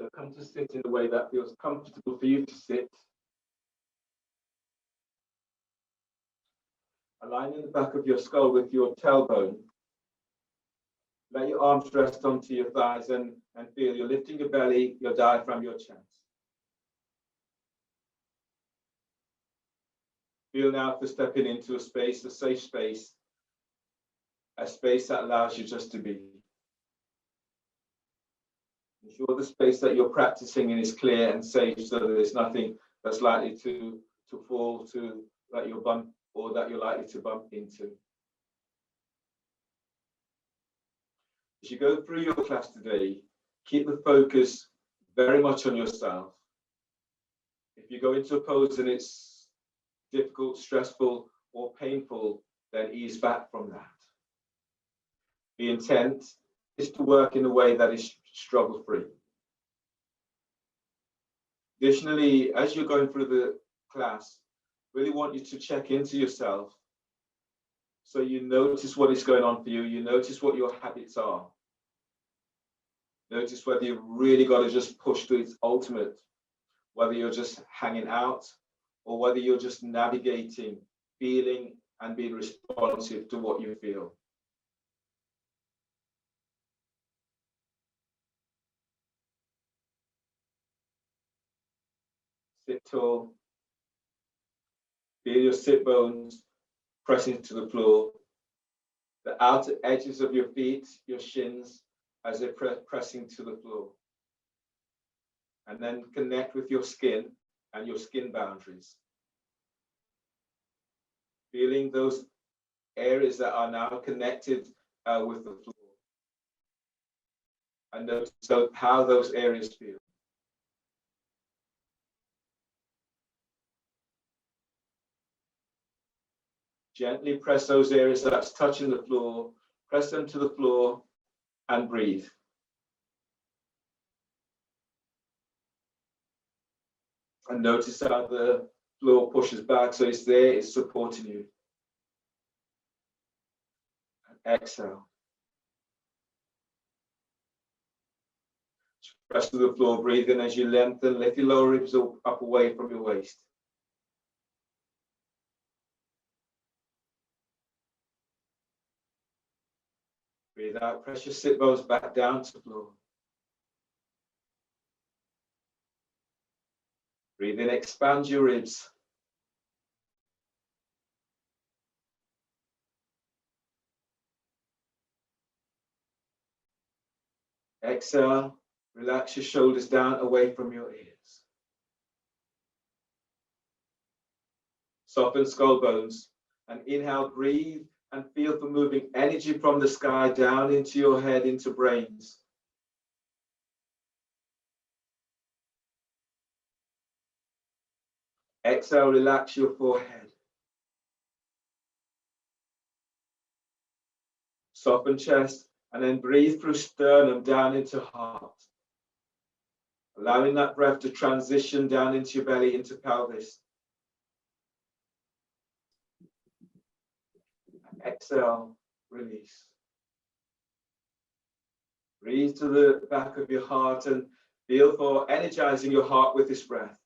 So come to sit in a way that feels comfortable for you to sit. Aligning the back of your skull with your tailbone. Let your arms rest onto your thighs and feel you're lifting your belly, your diaphragm, your chest. Feel now for stepping into a space, a safe space, a space that allows you just to be. Ensure the space that you're practicing in is clear and safe so that there's nothing that's likely to fall to that you'll bump or that you're likely to bump into. As you go through your class today, keep the focus very much on yourself. If you go into a pose and it's difficult, stressful, or painful, then ease back from that. The intent is to work in a way that is struggle-free. Additionally, as you're going through the class, really want you to check into yourself. So you notice what is going on for you. You notice what your habits are. Notice whether you've really got to just push to its ultimate, whether you're just hanging out or whether you're just navigating, feeling, and being responsive to what you feel. Sit tall. Feel your sit bones pressing to the floor. The outer edges of your feet, your shins, as they're pressing to the floor. And then connect with your skin and your skin boundaries. Feeling those areas that are now connected with the floor. And notice how those areas feel. Gently press those areas that's touching the floor, press them to the floor and breathe. And notice how the floor pushes back, so it's there, it's supporting you. And exhale. Press to the floor, breathe in as you lengthen, lift your lower ribs up away from your waist. Breathe out, press your sit bones back down to the floor. Breathe in, expand your ribs. Exhale, relax your shoulders down away from your ears. Soften skull bones and inhale, breathe and feel for moving energy from the sky down into your head, into brains. Exhale, relax your forehead. Soften chest and then breathe through sternum down into heart. Allowing that breath to transition down into your belly, into pelvis. Exhale, release. Breathe to the back of your heart and feel for energizing your heart with this breath.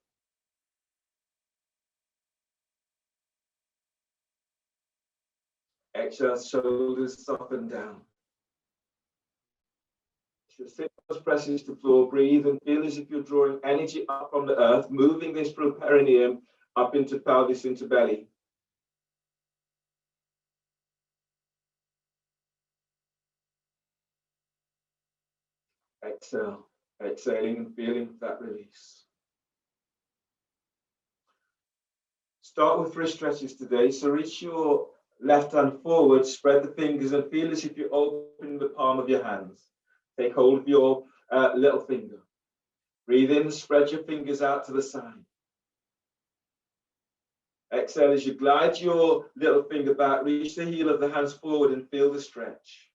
Exhale, shoulders soften down. As your sit bones presses to the floor, breathe and feel as if you're drawing energy up from the earth, moving this through perineum up into pelvis, into belly. Exhale, exhaling and feeling that release. Start with wrist stretches today. So reach your left hand forward, spread the fingers and feel as if you're opening the palm of your hands. Take hold of your little finger. Breathe in, spread your fingers out to the side. Exhale as you glide your little finger back, reach the heel of the hands forward and feel the stretch.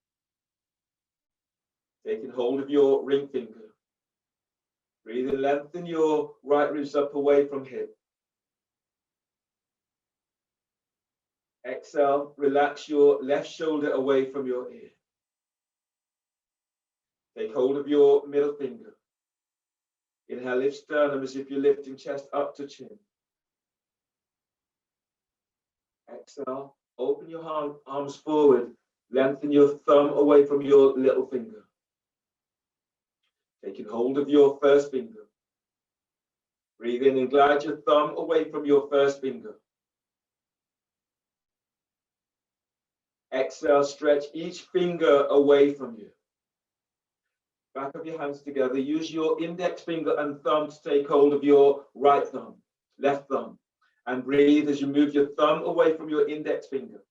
Taking hold of your ring finger. Breathe in, lengthen your right ribs up away from hip. Exhale, relax your left shoulder away from your ear. Take hold of your middle finger. Inhale, lift sternum as if you're lifting chest up to chin. Exhale, open your arms forward. Lengthen your thumb away from your little finger. Taking hold of your first finger. Breathe in and glide your thumb away from your first finger. Exhale, stretch each finger away from you. Back of your hands together. Use your index finger and thumb to take hold of your right thumb, left thumb. And breathe as you move your thumb away from your index finger.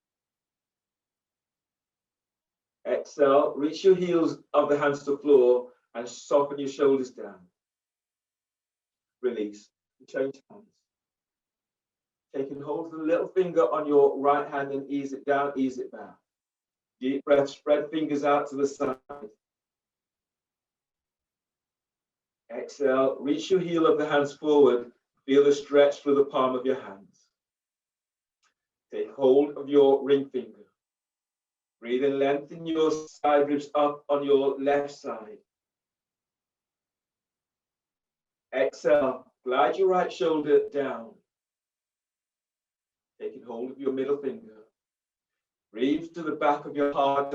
Exhale, reach your heels of the hands to the floor and soften your shoulders down. Release. Change hands. Taking hold of the little finger on your right hand and ease it down, ease it back. Deep breath, spread fingers out to the side. Exhale, reach your heel of the hands forward. Feel the stretch through the palm of your hands. Take hold of your ring finger. Breathe and lengthen your side ribs up on your left side. Exhale, glide your right shoulder down. Taking hold of your middle finger. Breathe to the back of your heart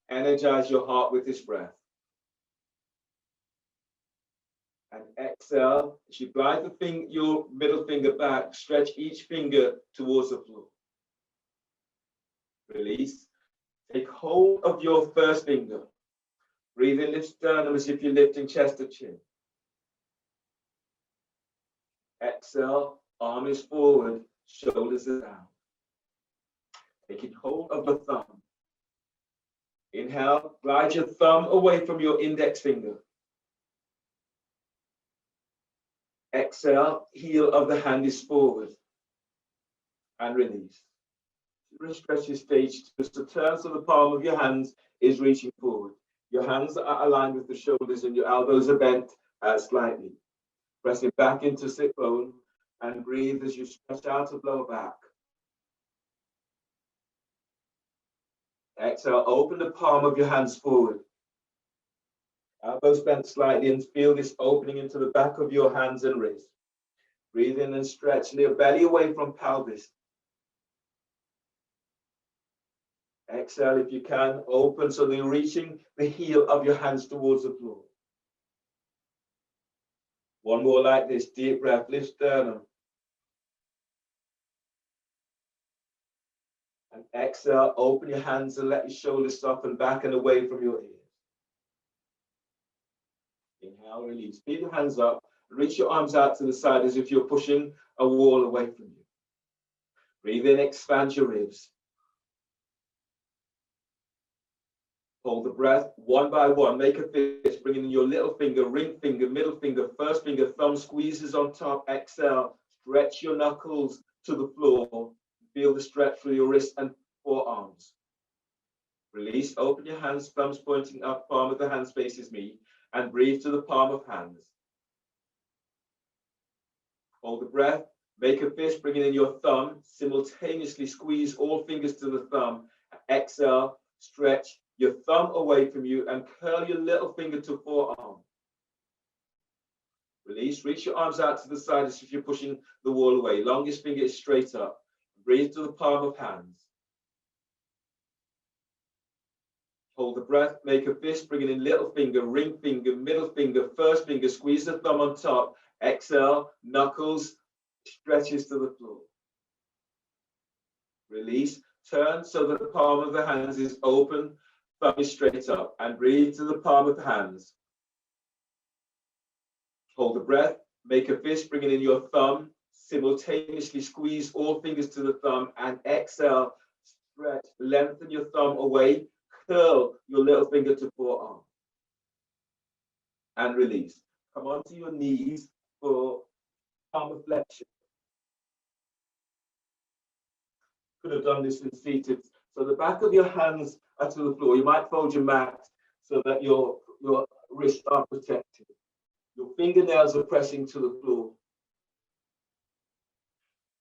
and energize your heart with this breath. And exhale, as you glide your middle finger back, stretch each finger towards the floor. Release. Take hold of your first finger. Breathe in, lift sternum as if you're lifting chest to chin. Exhale, arm is forward, shoulders are down. Taking hold of the thumb. Inhale, glide your thumb away from your index finger. Exhale, heel of the hand is forward. And release. Stretch your stage just to turn so the palm of your hands is reaching forward. Your hands are aligned with the shoulders and your elbows are bent slightly. Pressing back into sit bone and breathe as you stretch out of lower back. Exhale, open the palm of your hands forward. Elbows bent slightly and feel this opening into the back of your hands and wrists. Breathe in and stretch, lift belly away from pelvis. Exhale, if you can, open so you're reaching the heel of your hands towards the floor. One more like this, deep breath, lift sternum. And exhale, open your hands and let your shoulders soften back and away from your ears. Inhale, release. Keep your hands up. Reach your arms out to the side as if you're pushing a wall away from you. Breathe in, expand your ribs. Hold the breath one by one. Make a fist, bringing in your little finger, ring finger, middle finger, first finger, thumb squeezes on top. Exhale, stretch your knuckles to the floor. Feel the stretch through your wrists and forearms. Release, open your hands, thumbs pointing up, palm of the hand faces me, and breathe to the palm of hands. Hold the breath, make a fist, bringing in your thumb, simultaneously squeeze all fingers to the thumb. Exhale, stretch your thumb away from you and curl your little finger to forearm. Release, reach your arms out to the side as if you're pushing the wall away. Longest finger is straight up. Breathe to the palm of hands. Hold the breath, make a fist, bringing in little finger, ring finger, middle finger, first finger, squeeze the thumb on top. Exhale, knuckles, stretches to the floor. Release, turn so that the palm of the hands is open, thumb is straight up, and breathe to the palm of the hands. Hold the breath, make a fist, bringing in your thumb, simultaneously squeeze all fingers to the thumb, and exhale, stretch, lengthen your thumb away, curl your little finger to forearm. And release. Come onto your knees for palm flexion. Could have done this in seated. So the back of your hands are to the floor. You might fold your mat so that your wrists are protected. Your fingernails are pressing to the floor.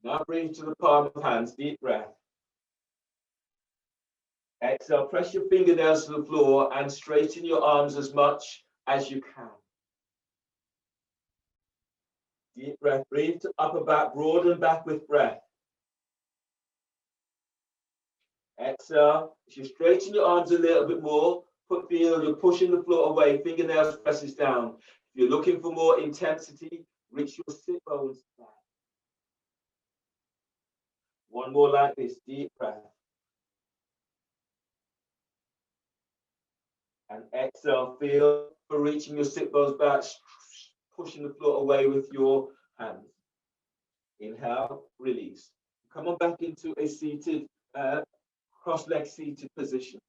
Now breathe to the palm of hands, deep breath. Exhale, press your fingernails to the floor and straighten your arms as much as you can. Deep breath. Breathe to upper back, broaden back with breath. Exhale. If you straighten your arms a little bit more, feel you're pushing the floor away, fingernails presses down. If you're looking for more intensity, reach your sit bones back. One more like this, deep breath. And exhale, feel for reaching your sit bones back, pushing the floor away with your hands. Inhale, release. Come on back into a seated, cross-leg seated position.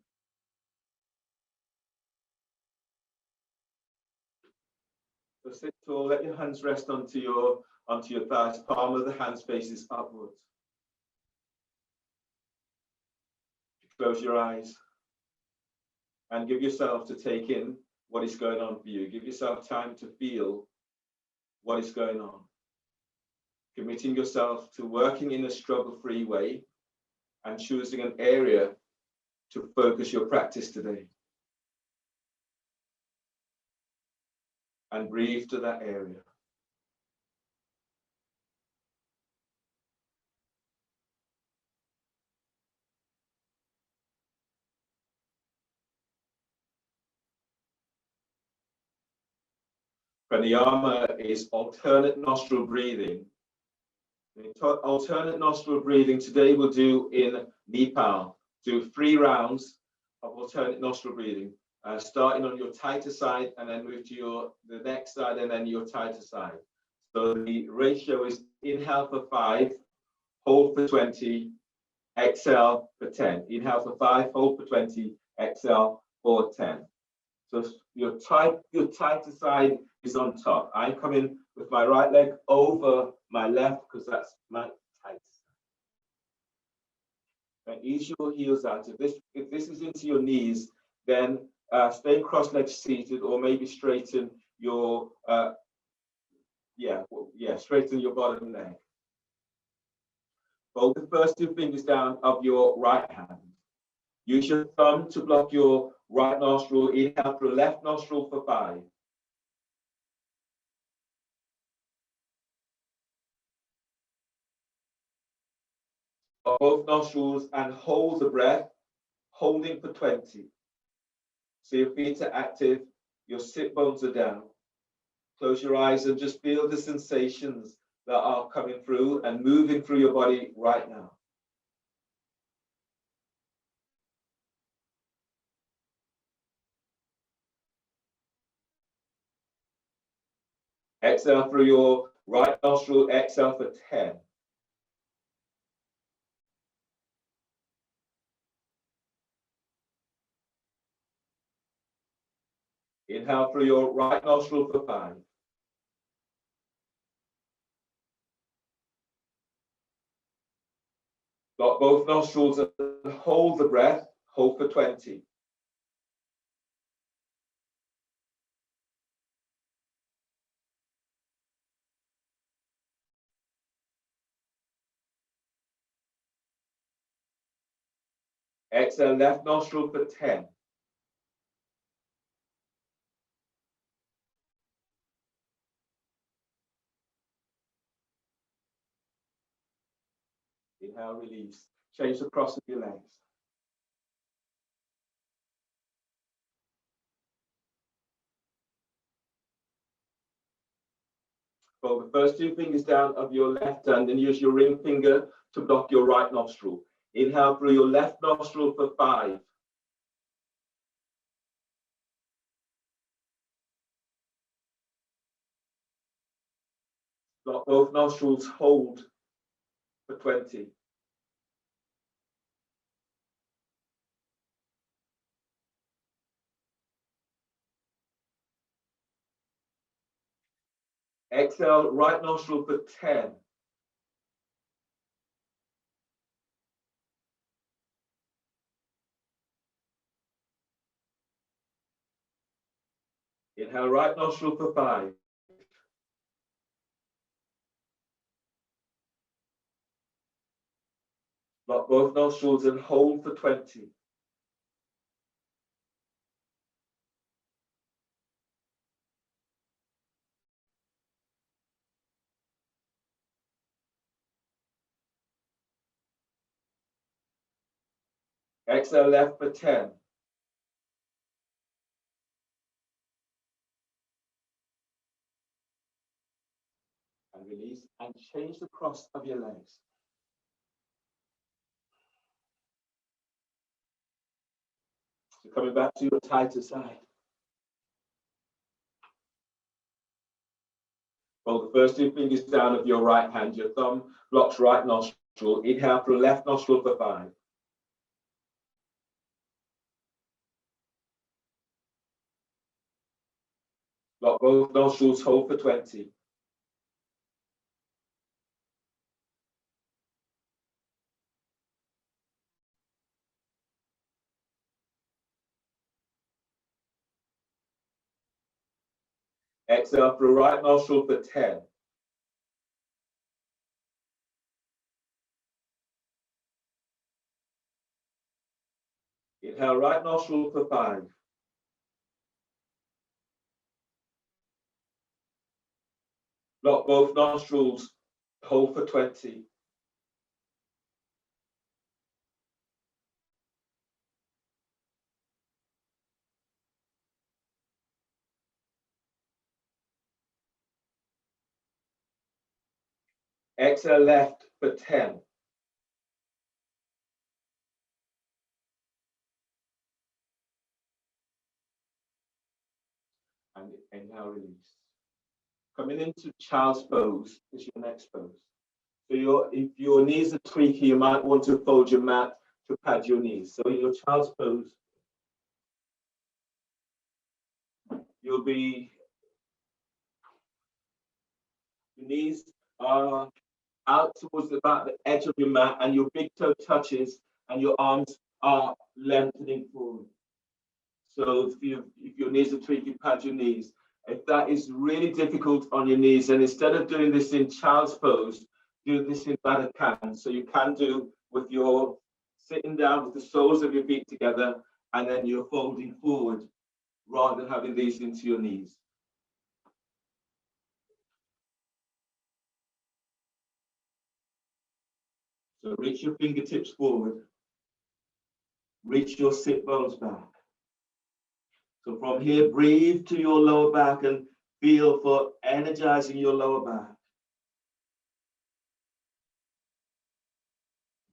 So sit tall, let your hands rest onto your thighs, palm of the hands faces upwards. Close your eyes and give yourself to take in what is going on for you. Give yourself time to feel what is going on. Committing yourself to working in a struggle-free way and choosing an area to focus your practice today. And breathe to that area. Pranayama is alternate nostril breathing. Alternate nostril breathing today we'll do in Nepal. Do 3 rounds of alternate nostril breathing, starting on your tighter side and then move to the next side and then your tighter side. So the ratio is inhale for 5, hold for 20, exhale for 10. Inhale for 5, hold for 20, exhale for 10. So your tighter side is on top. I'm coming with my right leg over my left because that's my tight side. And ease your heels out. If this is into your knees, then stay cross-legged seated, or maybe straighten your straighten your bottom leg. Fold the first 2 fingers down of your right hand. Use your thumb to block your right nostril. Inhale through left nostril for 5. Both nostrils and hold the breath, holding for 20. So your feet are active, your sit bones are down. Close your eyes and just feel the sensations that are coming through and moving through your body right now. Exhale through your right nostril, exhale for 10. Inhale through your right nostril for 5. Block both nostrils and hold the breath, hold for 20. Exhale left nostril for 10. Inhale, release. Change the cross of your legs. Fold the first 2 fingers down of your left hand and use your ring finger to block your right nostril. Inhale through your left nostril for 5. Block both nostrils, hold for 20. Exhale, right nostril for 10. Inhale, right nostril for 5. Block both nostrils and hold for 20. Exhale left for 10. And release and change the cross of your legs. So coming back to your tighter side. Roll the first 2 fingers down of your right hand. Your thumb blocks right nostril. Inhale through left nostril for 5. Lock both nostrils, hold for 20. Exhale through right nostril for 10. Inhale right nostril for 5. Lock both nostrils, hold for 20. Exhale left for 10. And inhale, release. Coming into child's pose is your next pose. So if your knees are tweaky, you might want to fold your mat to pad your knees. So in your child's pose, your knees are out towards about the edge of your mat, and your big toe touches, and your arms are lengthening forward. So if your knees are tweaky, pad your knees. If that is really difficult on your knees, then instead of doing this in child's pose, do this in Baddha. So you can do with your sitting down with the soles of your feet together, and then you're folding forward rather than having these into your knees. So reach your fingertips forward. Reach your sit bones back. So from here, breathe to your lower back and feel for energizing your lower back.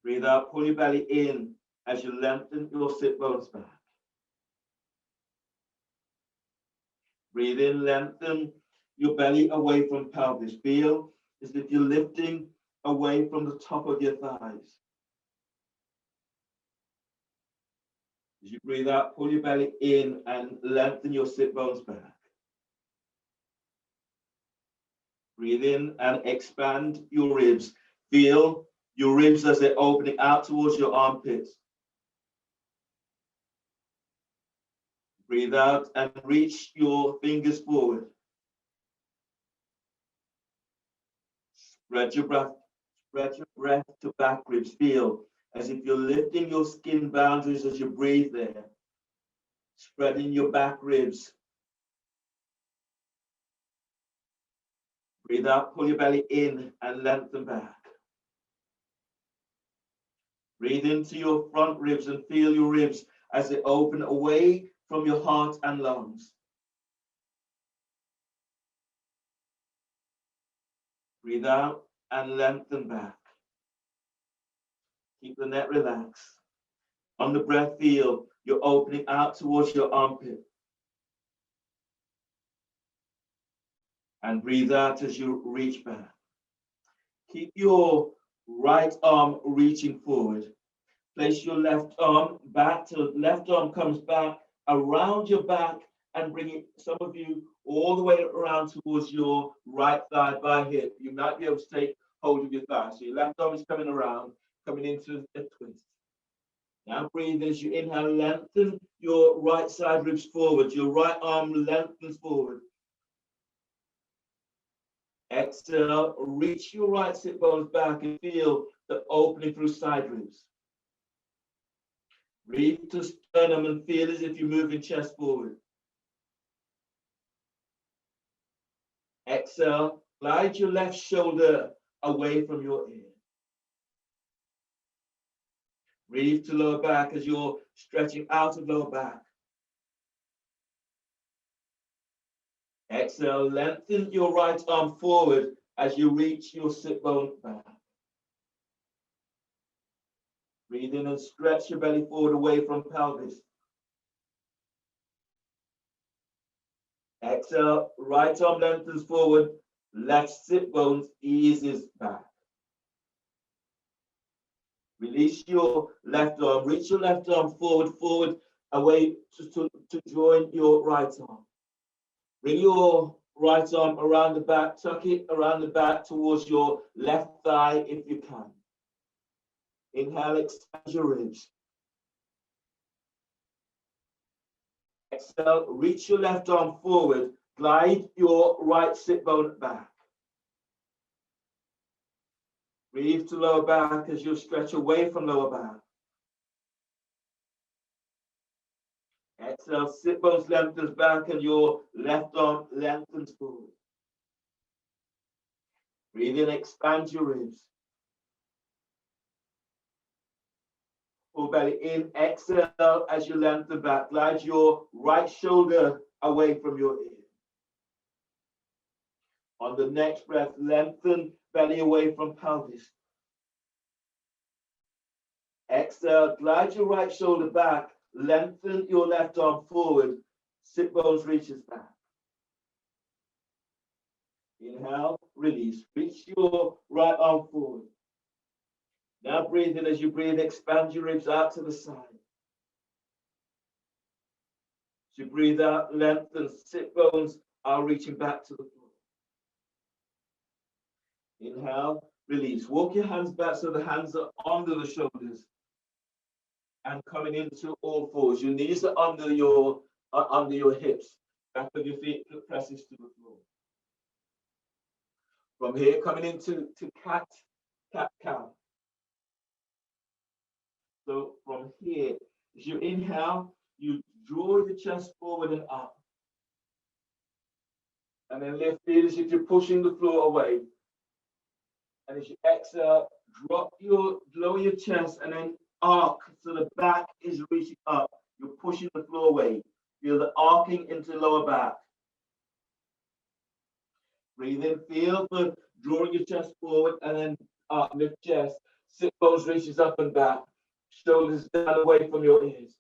Breathe out, pull your belly in as you lengthen your sit bones back. Breathe in, lengthen your belly away from pelvis. Feel as if you're lifting away from the top of your thighs. As you breathe out, pull your belly in and lengthen your sit bones back. Breathe in and expand your ribs. Feel your ribs as they're opening out towards your armpits. Breathe out and reach your fingers forward. Spread your breath to back ribs. Feel as if you're lifting your skin boundaries as you breathe there. Spreading your back ribs. Breathe out, pull your belly in and lengthen back. Breathe into your front ribs and feel your ribs as they open away from your heart and lungs. Breathe out and lengthen back. Keep the neck relaxed. On the breath, feel you're opening out towards your armpit. And breathe out as you reach back. Keep your right arm reaching forward. Place your left arm back till left arm comes back around your back and bring it, some of you, all the way around towards your right thigh by hip. You might be able to take hold of your thigh. So your left arm is coming around, coming into a twist. Now breathe as you inhale, lengthen your right side ribs forward. Your right arm lengthens forward. Exhale, reach your right sit bones back and feel the opening through side ribs. Breathe to sternum and feel as if you're moving chest forward. Exhale, glide your left shoulder away from your ear. Breathe to lower back as you're stretching out of lower back. Exhale, lengthen your right arm forward as you reach your sit bone back. Breathe in and stretch your belly forward away from pelvis. Exhale, right arm lengthens forward, left sit bones eases back. Release your left arm, reach your left arm forward, away to join your right arm. Bring your right arm around the back, tuck it around the back towards your left thigh if you can. Inhale, expand your ribs. Exhale, reach your left arm forward, glide your right sit bone back. Breathe to lower back as you stretch away from lower back. Exhale, sit bones lengthens back and your left arm lengthens forward. Breathe in, expand your ribs. Full belly in, exhale as you lengthen back. Glide your right shoulder away from your ear. On the next breath, lengthen belly away from pelvis. Exhale, glide your right shoulder back. Lengthen your left arm forward. Sit bones reaches back. Inhale, release. Reach your right arm forward. Now breathe in. As you breathe, expand your ribs out to the side. As you breathe out, lengthen. Sit bones are reaching back to the floor. Inhale, release. Walk your hands back so the hands are under the shoulders and coming into all fours. Your knees are under your hips. Back of your feet presses to the floor. From here, coming into cat, cow. So from here, as you inhale, you draw the chest forward and up. And then lift it as if you're pushing the floor away. And as you exhale, lower your chest and then arc so the back is reaching up. You're pushing the floor away. Feel the arcing into lower back. Breathe in, feel the drawing your chest forward and then up, lift chest. Sit bones reaches up and back. Shoulders down away from your ears.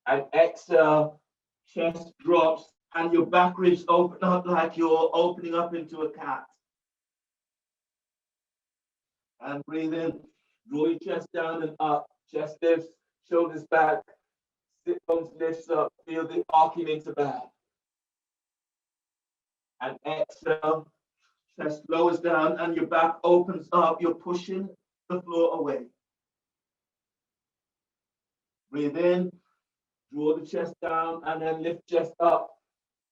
And exhale, chest drops and your back ribs open up like you're opening up into a cat. And breathe in, draw your chest down and up. Chest lifts, shoulders back. Sit bones lifts up. Feel the arcing into back. And exhale, chest lowers down and your back opens up. You're pushing the floor away. Breathe in, draw the chest down and then lift chest up.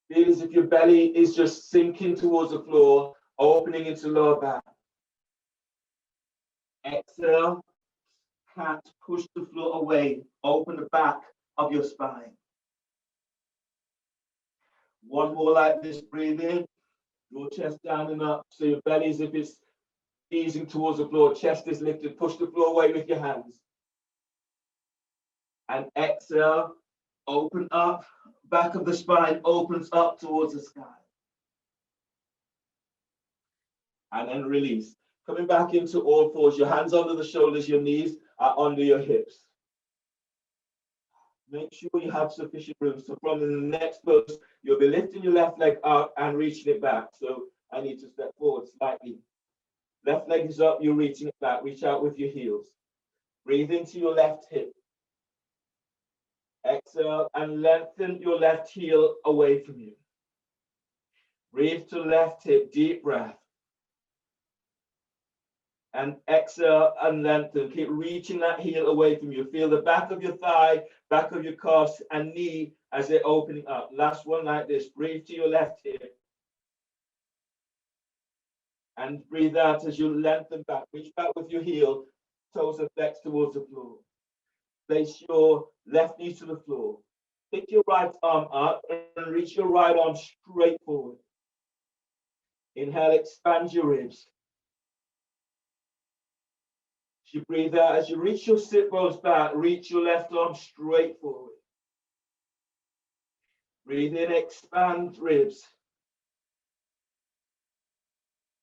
Feel as if your belly is just sinking towards the floor, opening into lower back. Exhale, cat, push the floor away. Open the back of your spine. One more like this, breathe in. Draw chest down and up. So your belly as if it's easing towards the floor. Chest is lifted. Push the floor away with your hands. And exhale. Open up. Back of the spine opens up towards the sky. And then release. Coming back into all fours. Your hands under the shoulders. Your knees are under your hips. Make sure you have sufficient room. So from the next pose, you'll be lifting your left leg out and reaching it back. So I need to step forward slightly. Left leg is up, you're reaching it back. Reach out with your heels. Breathe into your left hip. Exhale and lengthen your left heel away from you. Breathe to left hip, deep breath. And exhale and lengthen. Keep reaching that heel away from you. Feel the back of your thigh, back of your calves and knee as they're opening up. Last one like this. Breathe to your left hip. And breathe out as you lengthen back. Reach back with your heel. Toes are flexed towards the floor. Place your left knee to the floor. Pick your right arm up and reach your right arm straight forward. Inhale, expand your ribs. You breathe out as you reach your sit bones back, reach your left arm straight forward. Breathe in, expand ribs.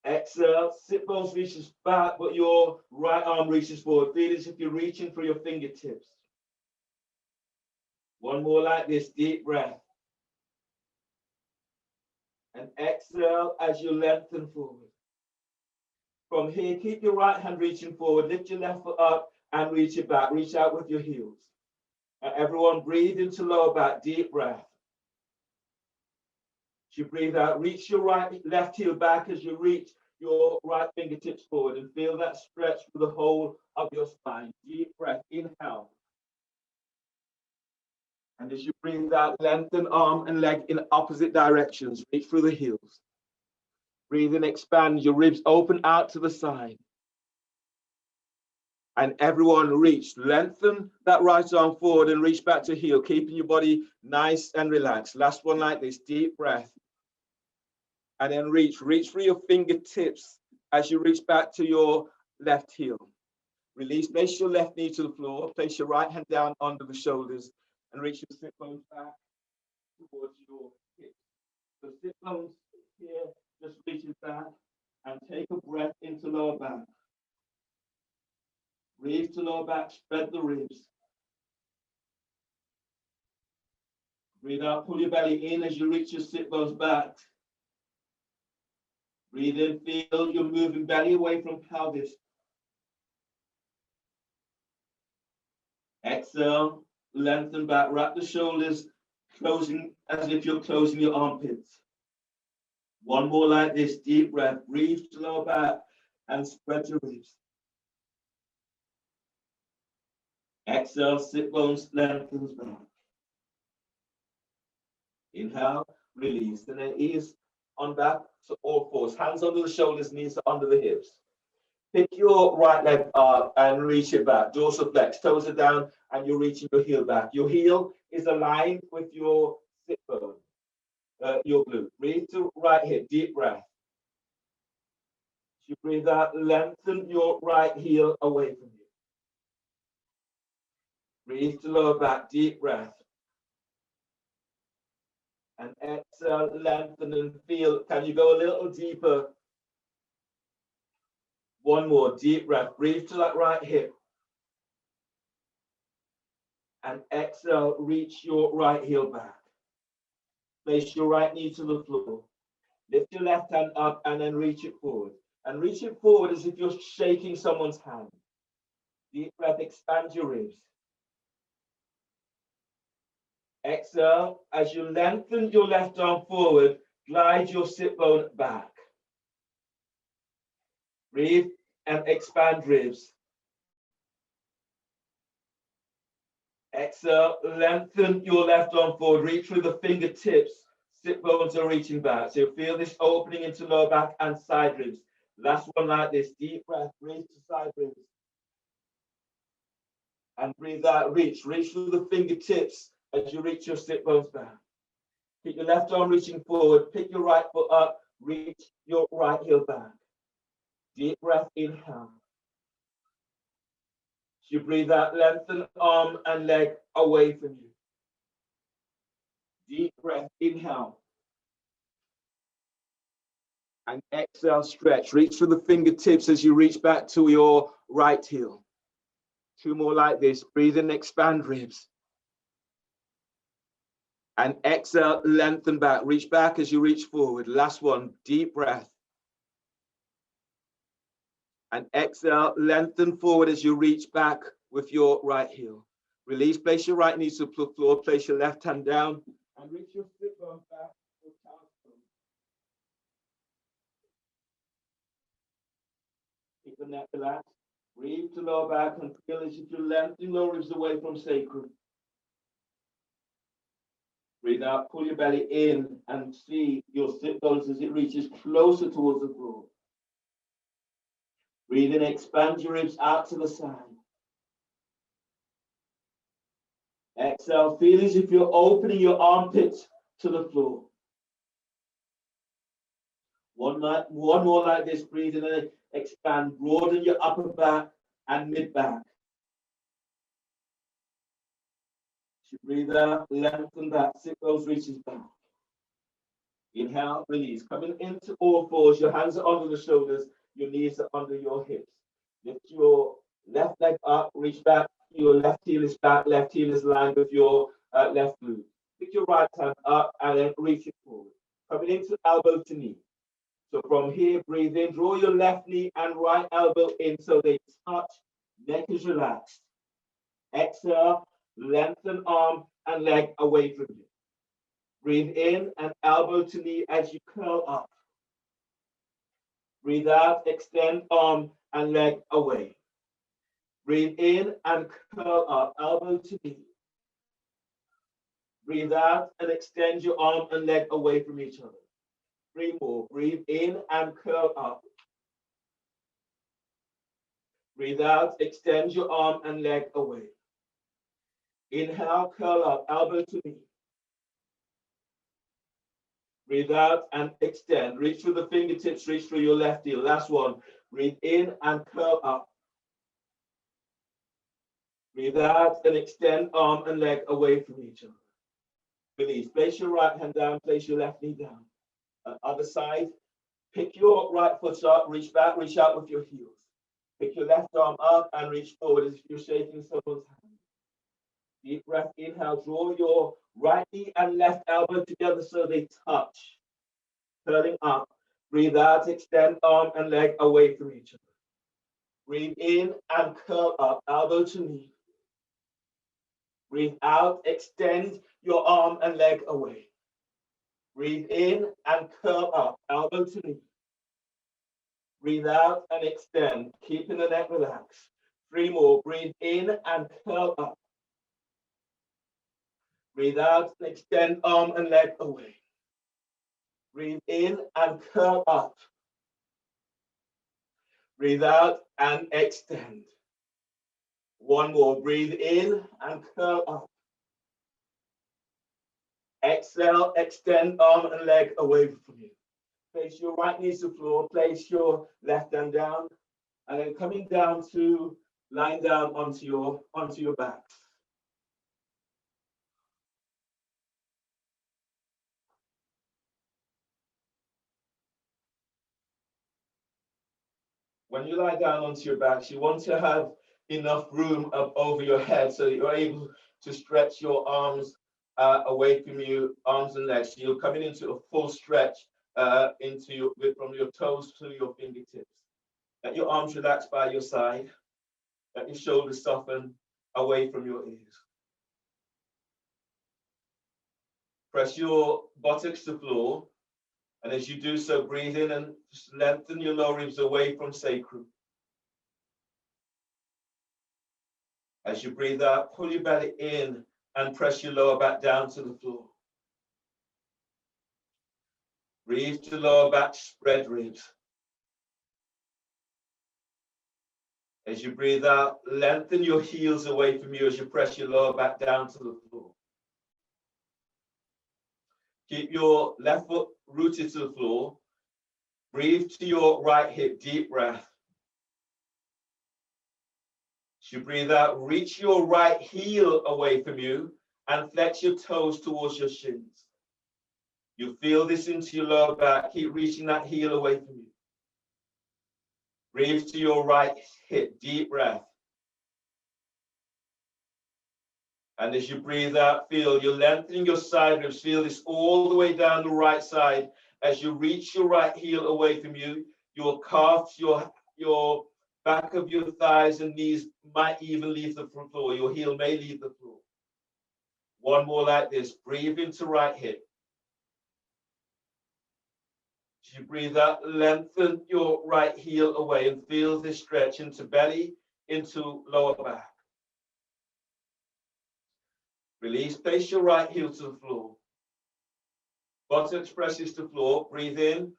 Exhale, sit bones reaches back, but your right arm reaches forward. Feel as if you're reaching for your fingertips. One more like this, deep breath. And exhale as you lengthen forward. From here, keep your right hand reaching forward, lift your left foot up and reach it back. Reach out with your heels. And everyone breathe into lower back, deep breath. As you breathe out, reach your left heel back as you reach your right fingertips forward and feel that stretch through the whole of your spine. Deep breath, inhale. And as you breathe out, lengthen arm and leg in opposite directions. Reach through the heels. Breathe in, expand, your ribs open out to the side. And everyone reach, lengthen that right arm forward and reach back to heel, keeping your body nice and relaxed. Last one like this, deep breath. And then reach for your fingertips as you reach back to your left heel. Release, place your left knee to the floor, place your right hand down under the shoulders and reach your sit bones back towards your hips. So sit bones here, just reaching back and take a breath into lower back. Breathe to lower back, spread the ribs. Breathe out, pull your belly in as you reach your sit bones back. Breathe in, feel you're moving belly away from pelvis. Exhale, lengthen back, wrap the shoulders, closing as if you're closing your armpits. One more like this, deep breath. Breathe to lower back and spread your ribs. Exhale, sit bones lengthens back. Inhale, release, and then ease on back to all fours. Hands under the shoulders, knees under the hips. Pick your right leg up and reach it back. Dorsal flex, toes are down, and you're reaching your heel back. Your heel is aligned with your sit bone, your glute. Breathe to right hip, deep breath. As you breathe out, lengthen your right heel away from you. Breathe to lower back, deep breath. And exhale, lengthen and feel. Can you go a little deeper? One more, deep breath. Breathe to that right hip. And exhale, reach your right heel back. Place your right knee to the floor. Lift your left hand up and then reach it forward. And reach it forward as if you're shaking someone's hand. Deep breath, expand your ribs. Exhale, as you lengthen your left arm forward, glide your sit bone back. Breathe and expand ribs. Exhale, lengthen your left arm forward, reach through the fingertips. Sit bones are reaching back. So feel this opening into lower back and side ribs. Last one like this, deep breath, breathe to side ribs. And breathe out, reach through the fingertips as you reach your sit bones back. Keep your left arm reaching forward, pick your right foot up, reach your right heel back. Deep breath, inhale. As you breathe out, lengthen arm and leg away from you. Deep breath, inhale. And exhale, stretch. Reach through the fingertips as you reach back to your right heel. Two more like this. Breathe in, expand ribs. And exhale, lengthen back. Reach back as you reach forward. Last one, deep breath. And exhale, lengthen forward as you reach back with your right heel. Release, place your right knee to the floor, place your left hand down, and reach your sit bones back for Carlton. Keep the neck relaxed. Breathe to lower back and feel as if you're lengthening lower ribs away from sacrum. Breathe out, pull your belly in and see your sit bones as it reaches closer towards the floor. Breathe in, expand your ribs out to the side. Exhale, feel as if you're opening your armpits to the floor. One more like this, breathe in and expand, broaden your upper back and mid-back. As you breathe out, lengthen back, sit those reaches back. Inhale, release. Coming into all fours, your hands are under the shoulders, your knees are under your hips. Lift your left leg up, reach back, your left heel is back, left heel is lined with your left glute. Pick your right hand up and then reach it forward. Coming into elbow to knee. So from here, breathe in, draw your left knee and right elbow in so they touch, neck is relaxed. Exhale, lengthen arm and leg away from you. Breathe in and elbow to knee as you curl up. Breathe out, extend arm and leg away. Breathe in and curl up, elbow to knee. Breathe out and extend your arm and leg away from each other. 3 more. Breathe in and curl up. Breathe out, extend your arm and leg away. Inhale, curl up, elbow to knee. Breathe out and extend. Reach through the fingertips, reach through your left heel. Last one. Breathe in and curl up. Breathe out and extend arm and leg away from each other. Release. Place your right hand down, place your left knee down. Other side. Pick your right foot up, reach back, reach out with your heels. Pick your left arm up and reach forward as if you're shaking someone's hand. Deep breath, inhale, draw your right knee and left elbow together so they touch. Curling up. Breathe out, extend arm and leg away from each other. Breathe in and curl up, elbow to knee. Breathe out, extend your arm and leg away. Breathe in and curl up, elbow to knee. Breathe out and extend, keeping the neck relaxed. 3 more. Breathe in and curl up. Breathe out and extend arm and leg away. Breathe in and curl up. Breathe out and extend. 1 more. Breathe in and curl up. Exhale, extend arm and leg away from you. Place your right knee to the floor, place your left hand down, and then coming down to lying down onto your back. When you lie down onto your back, you want to have enough room up over your head so that you're able to stretch your arms away from you, arms and legs. So you're coming into a full stretch from your toes to your fingertips. Let your arms relax by your side. Let your shoulders soften away from your ears. Press your buttocks to the floor. And as you do so, breathe in and just lengthen your lower ribs away from sacrum. As you breathe out, pull your belly in and press your lower back down to the floor. Breathe to lower back, spread ribs. As you breathe out, lengthen your heels away from you as you press your lower back down to the floor. Keep your left foot rooted to the floor. Breathe to your right hip, deep breath. As you breathe out, reach your right heel away from you and flex your toes towards your shins. You feel this into your lower back. Keep reaching that heel away from you. Breathe to your right hip, deep breath. And as you breathe out, feel you're lengthening your side ribs. Feel this all the way down the right side. As you reach your right heel away from you, your calves, your back of your thighs and knees might even leave the floor. Your heel may leave the floor. 1 more like this. Breathe into right hip. As you breathe out, lengthen your right heel away and feel this stretch into belly, into lower back. Release, place your right heel to the floor. Buttocks presses to the floor. Breathe in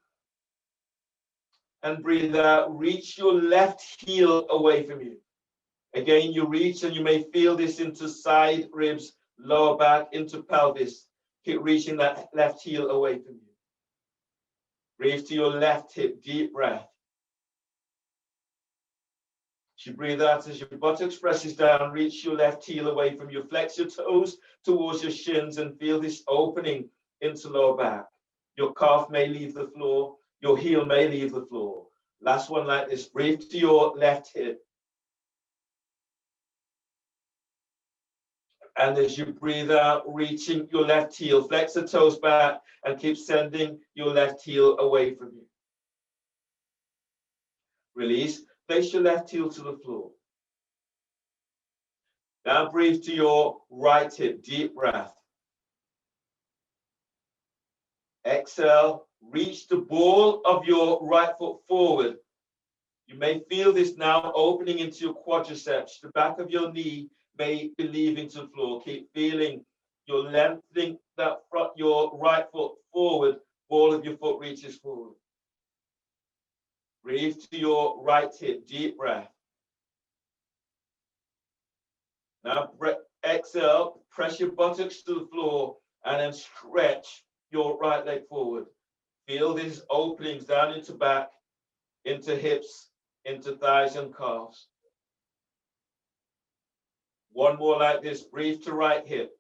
and breathe out. Reach your left heel away from you. Again, you reach and you may feel this into side ribs, lower back, into pelvis. Keep reaching that left heel away from you. Breathe to your left hip, deep breath. As you breathe out, as your buttocks presses down, reach your left heel away from you. Flex your toes towards your shins and feel this opening into lower back. Your calf may leave the floor. Your heel may leave the floor. Last one like this. Breathe to your left hip. And as you breathe out, reaching your left heel, flex the toes back and keep sending your left heel away from you. Release. Place your left heel to the floor. Now breathe to your right hip. Deep breath. Exhale. Reach the ball of your right foot forward. You may feel this now opening into your quadriceps. The back of your knee may be leaving to the floor. Keep feeling you're lengthening that front, your right foot forward. Ball of your foot reaches forward. Breathe to your right hip. Deep breath. Now exhale. Press your buttocks to the floor and then stretch your right leg forward. Feel these openings down into back, into hips, into thighs and calves. One more like this. Breathe to right hip.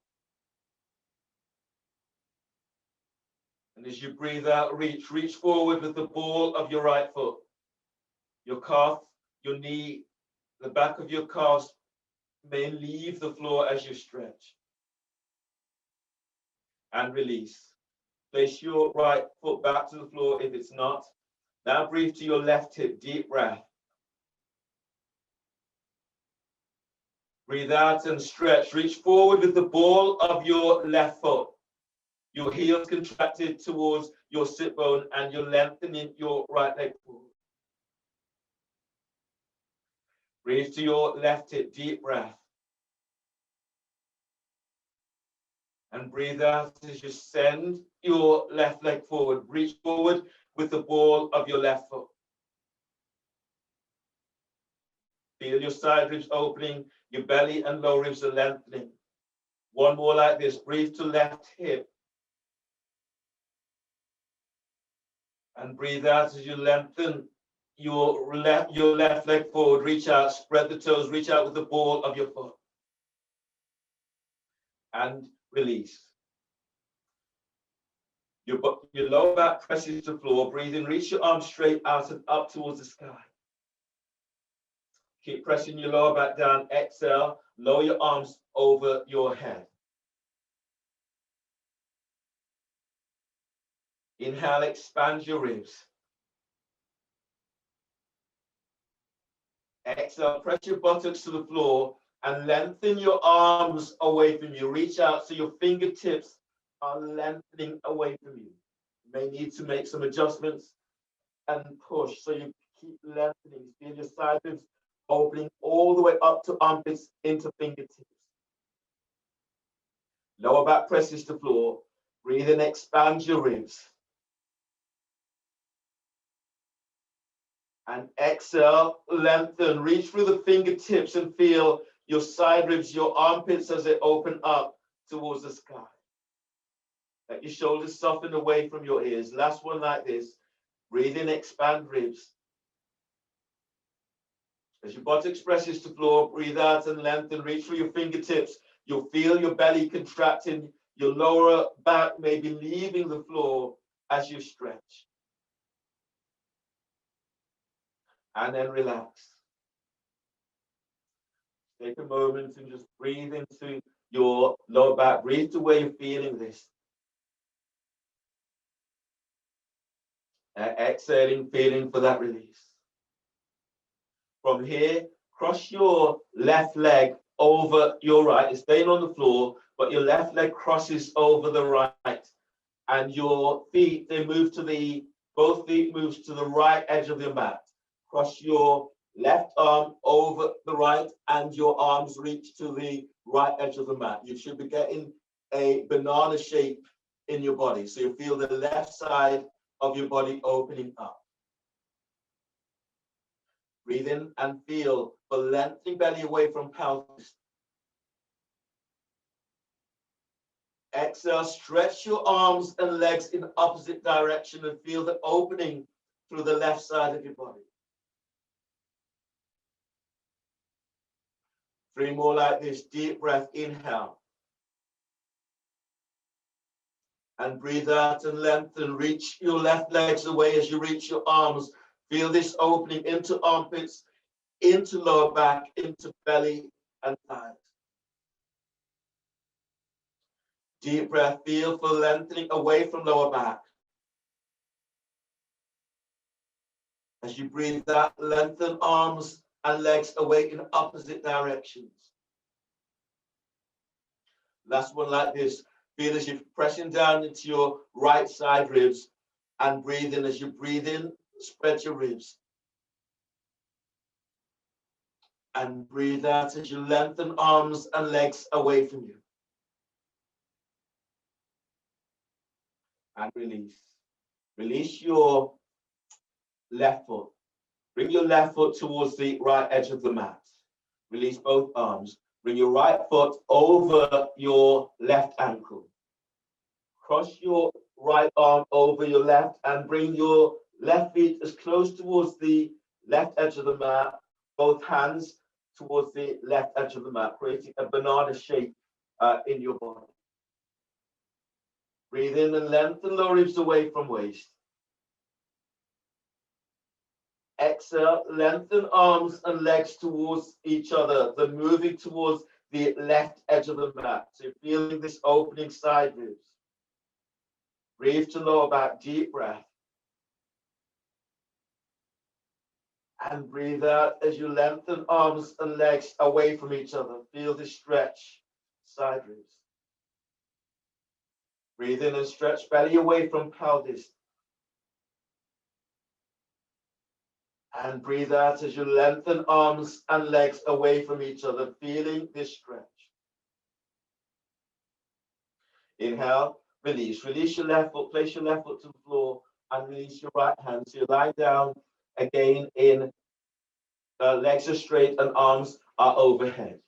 And as you breathe out, reach forward with the ball of your right foot. Your calf, your knee, the back of your calves may leave the floor as you stretch. And release. Place your right foot back to the floor if it's not. Now breathe to your left hip. Deep breath. Breathe out and stretch. Reach forward with the ball of your left foot. Your heels contracted towards your sit bone and you're lengthening your right leg forward. Breathe to your left hip. Deep breath. And breathe out as you send your left leg forward. Reach forward with the ball of your left foot. Feel your side ribs opening, your belly and lower ribs are lengthening. One more like this. Breathe to left hip. And breathe out as you lengthen your left leg forward. Reach out, spread the toes, reach out with the ball of your foot. And release. Your lower back presses to the floor. Breathe in, reach your arms straight out and up towards the sky. Keep pressing your lower back down. Exhale, lower your arms over your head. Inhale, expand your ribs. Exhale, press your buttocks to the floor and lengthen your arms away from you. Reach out so your fingertips are lengthening away from you. You may need to make some adjustments and push so you keep lengthening. Feel your side ribs opening all the way up to armpits into fingertips. Lower back presses to floor. Breathe in, expand your ribs. And exhale, lengthen. Reach through the fingertips and feel your side ribs, your armpits as they open up towards the sky. Let your shoulders soften away from your ears. Last one like this. Breathe in, expand ribs. As your buttocks presses to floor, breathe out and lengthen. Reach through your fingertips. You'll feel your belly contracting. Your lower back may be leaving the floor as you stretch. And then relax. Take a moment and just breathe into your lower back. Breathe to where you're feeling this. Exhaling, feeling for that release. From here, cross your left leg over your right. It's staying on the floor, but your left leg crosses over the right. And your feet, both feet moves to the right edge of your mat. Cross your left arm over the right and your arms reach to the right edge of the mat. You should be getting a banana shape in your body. So you feel the left side of your body opening up. Breathe in and feel the lengthening belly away from pelvis. Exhale, stretch your arms and legs in opposite direction and feel the opening through the left side of your body. 3 more like this. Deep breath, inhale. And breathe out and lengthen. Reach your left legs away as you reach your arms. Feel this opening into armpits, into lower back, into belly and thighs. Deep breath, feel for lengthening away from lower back. As you breathe out, lengthen arms and legs away in opposite directions. Last one like this. Feel as you're pressing down into your right side ribs and breathe in. As you breathe in, spread your ribs. And breathe out as you lengthen arms and legs away from you. And release. Release your left foot. Bring your left foot towards the right edge of the mat. Release both arms. Bring your right foot over your left ankle. Cross your right arm over your left and bring your left feet as close towards the left edge of the mat. Both hands towards the left edge of the mat, creating a banana shape in your body. Breathe in and lengthen lower ribs away from waist. Exhale, lengthen arms and legs towards each other. They're moving towards the left edge of the mat. So you're feeling this opening side ribs. Breathe to lower back, deep breath. And breathe out as you lengthen arms and legs away from each other. Feel this stretch, side ribs. Breathe in and stretch belly away from pelvis. And breathe out as you lengthen arms and legs away from each other, feeling this stretch. Inhale, release. Release your left foot, place your left foot to the floor, and release your right hand. So you lie down again in legs are straight and arms are overhead.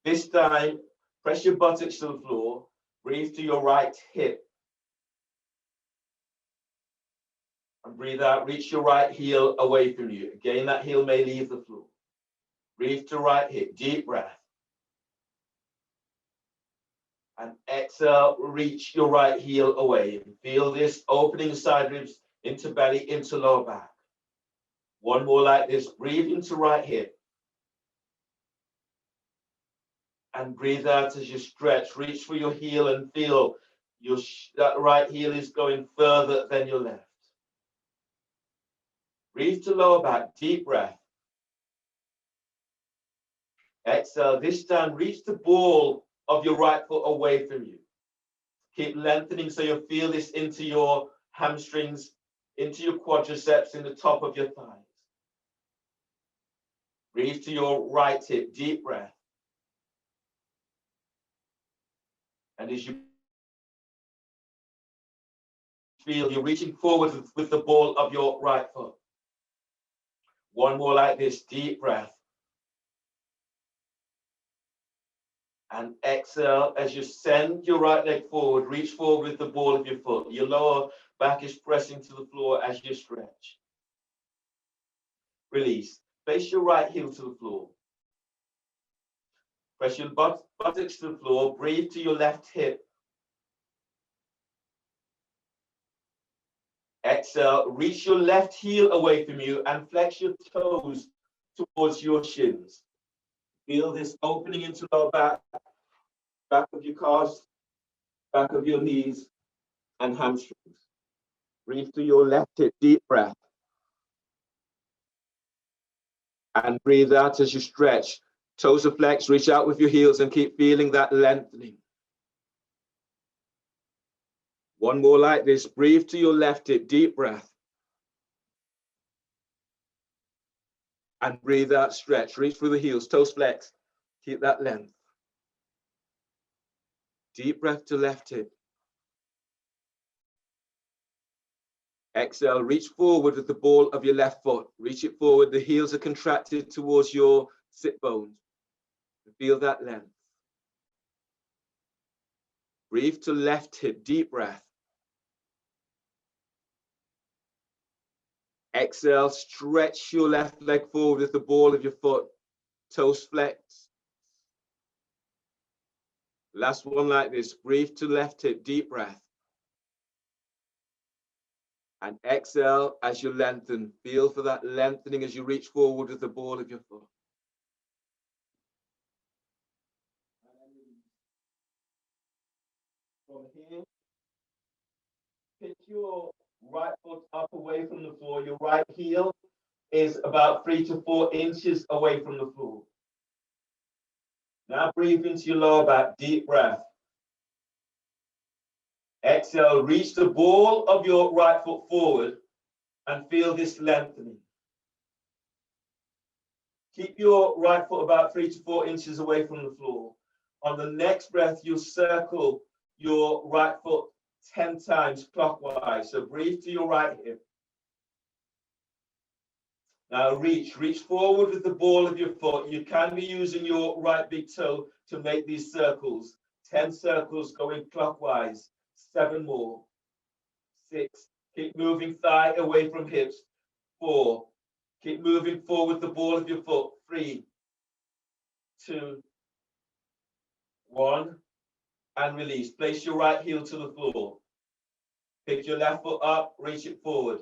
This time, press your buttocks to the floor, breathe to your right hip. And breathe out, reach your right heel away from you. Again, that heel may leave the floor. Breathe to right hip, deep breath. And exhale, reach your right heel away. Feel this opening side ribs into belly, into lower back. One more like this, breathe into right hip. And breathe out as you stretch, reach for your heel and feel that right heel is going further than your left. Breathe to lower back, deep breath. Exhale, this time reach the ball of your right foot away from you. Keep lengthening so you feel this into your hamstrings, into your quadriceps, in the top of your thighs. Breathe to your right hip, deep breath. And as you feel, you're reaching forward with the ball of your right foot. One more like this, deep breath. And exhale as you send your right leg forward, reach forward with the ball of your foot. Your lower back is pressing to the floor as you stretch. Release. Place your right heel to the floor. Press your buttocks to the floor. Breathe to your left hip. Exhale, reach your left heel away from you and flex your toes towards your shins. Feel this opening into lower back, back of your calves, back of your knees, and hamstrings. Breathe to your left hip, deep breath. And breathe out as you stretch. Toes are flexed, reach out with your heels and keep feeling that lengthening. One more like this. Breathe to your left hip, deep breath. And breathe out, stretch. Reach through the heels, toes flex. Keep that length. Deep breath to left hip. Exhale, reach forward with the ball of your left foot. Reach it forward. The heels are contracted towards your sit bones. Feel that length. Breathe to left hip, deep breath. Exhale, stretch your left leg forward with the ball of your foot. toes flexed. Last one like this. Breathe to left hip, deep breath. And exhale as you lengthen. Feel for that lengthening as you reach forward with the ball of your foot. From here, pick your right foot up away from the floor. Your right heel is about 3 to 4 inches away from the floor. Now breathe into your lower back, deep breath. Exhale, reach the ball of your right foot forward and feel this lengthening. Keep your right foot about 3 to 4 inches away from the floor. On the next breath, you'll circle your right foot 10 times clockwise. So breathe to your right hip. Now reach forward with the ball of your foot. You can be using your right big toe to make these circles. 10 circles going clockwise. 7 more. 6. Keep moving thigh away from hips. 4. Keep moving forward the ball of your foot. 3, 2, 1. And release. Place your right heel to the floor. Pick your left foot up, reach it forward.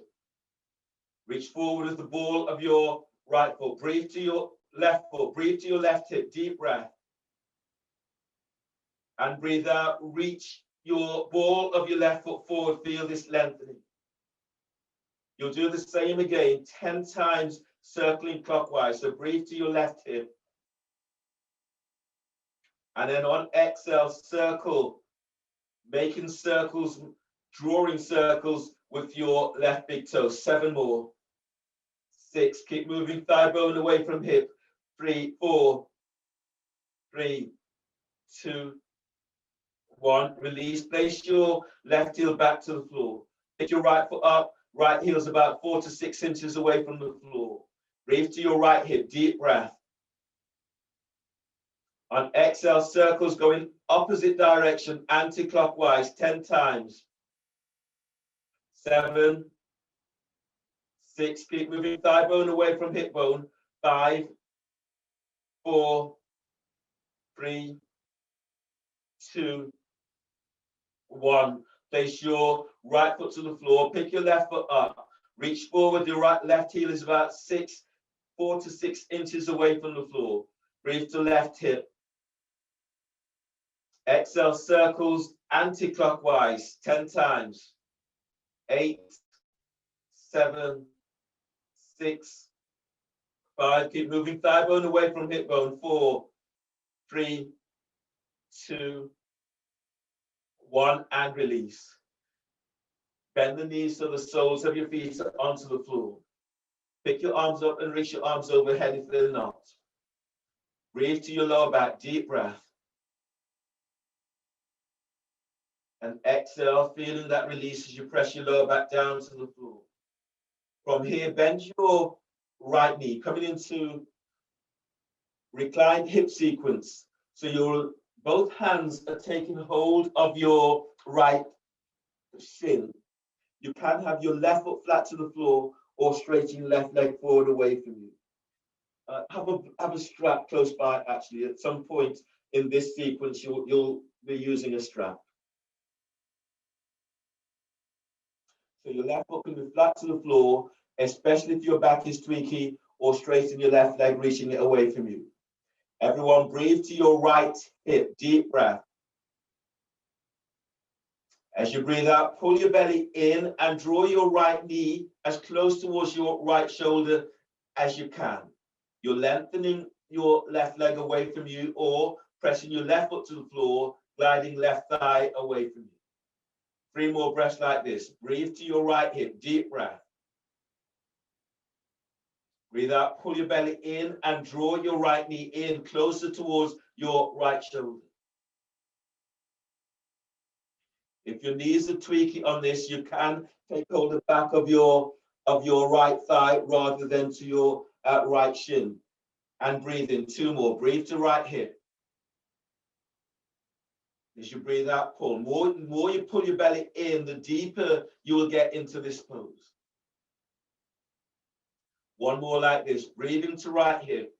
Reach forward with the ball of your right foot. Breathe to your left foot. Breathe to your left hip. Deep breath. And breathe out. Reach your ball of your left foot forward. Feel this lengthening. You'll do the same again 10 times, circling clockwise. So breathe to your left hip. And then on exhale, circle, making circles, drawing circles with your left big toe. 7 more. 6, keep moving thigh bone away from hip. 3, 4, 3, 2, 1. Release. Place your left heel back to the floor. Pick your right foot up. Right heel's about 4 to 6 inches away from the floor. Breathe to your right hip. Deep breath. On exhale, circles going opposite direction, anti-clockwise, 10 times. 7, 6, keep moving thigh bone away from hip bone. 5, 4, 3, 2, 1. Place your right foot to the floor. Pick your left foot up. Reach forward. Your left heel is about 4 to 6 inches away from the floor. Breathe to left hip. Exhale, circles anti-clockwise 10 times. 8, 7, 6, 5. Keep moving thigh bone away from hip bone. 4, 3, 2, 1, and release. Bend the knees so the soles of your feet are onto the floor. Pick your arms up and reach your arms overhead if they're not. Breathe to your lower back, deep breath. And exhale, feeling that release as you press your lower back down to the floor. From here, bend your right knee, coming into reclined hip sequence. So both hands are taking hold of your right shin. You can have your left foot flat to the floor or straighten your left leg forward away from you. Have a strap close by, actually. At some point in this sequence, you'll be using a strap. So your left foot can be flat to the floor, especially if your back is tweaky, or straighten your left leg, reaching it away from you. Everyone, breathe to your right hip, deep breath. As you breathe out, pull your belly in and draw your right knee as close towards your right shoulder as you can. You're lengthening your left leg away from you or pressing your left foot to the floor, gliding left thigh away from you. 3 more breaths like this. Breathe to your right hip, deep breath. Breathe out, pull your belly in and draw your right knee in closer towards your right shoulder. If your knees are tweaky on this, you can take hold of the back of your right thigh rather than to your right shin. And breathe in. 2 more. Breathe to right hip. As you breathe out, pull. The more you pull your belly in, the deeper you will get into this pose. 1 more like this. Breathing to right hip.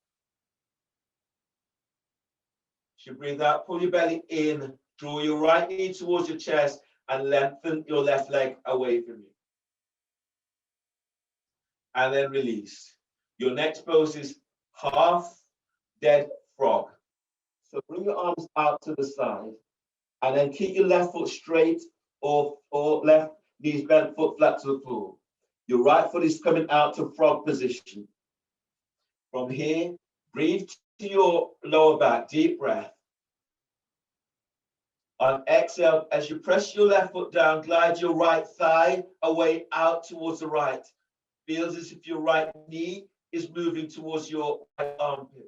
As you breathe out, pull your belly in, draw your right knee towards your chest, and lengthen your left leg away from you. And then release. Your next pose is half dead frog. So bring your arms out to the side, and then keep your left foot straight or left knees bent, foot flat to the floor. Your right foot is coming out to frog position. From here, breathe to your lower back, deep breath. On exhale, as you press your left foot down, glide your right thigh away out towards the right. Feels as if your right knee is moving towards your right armpit.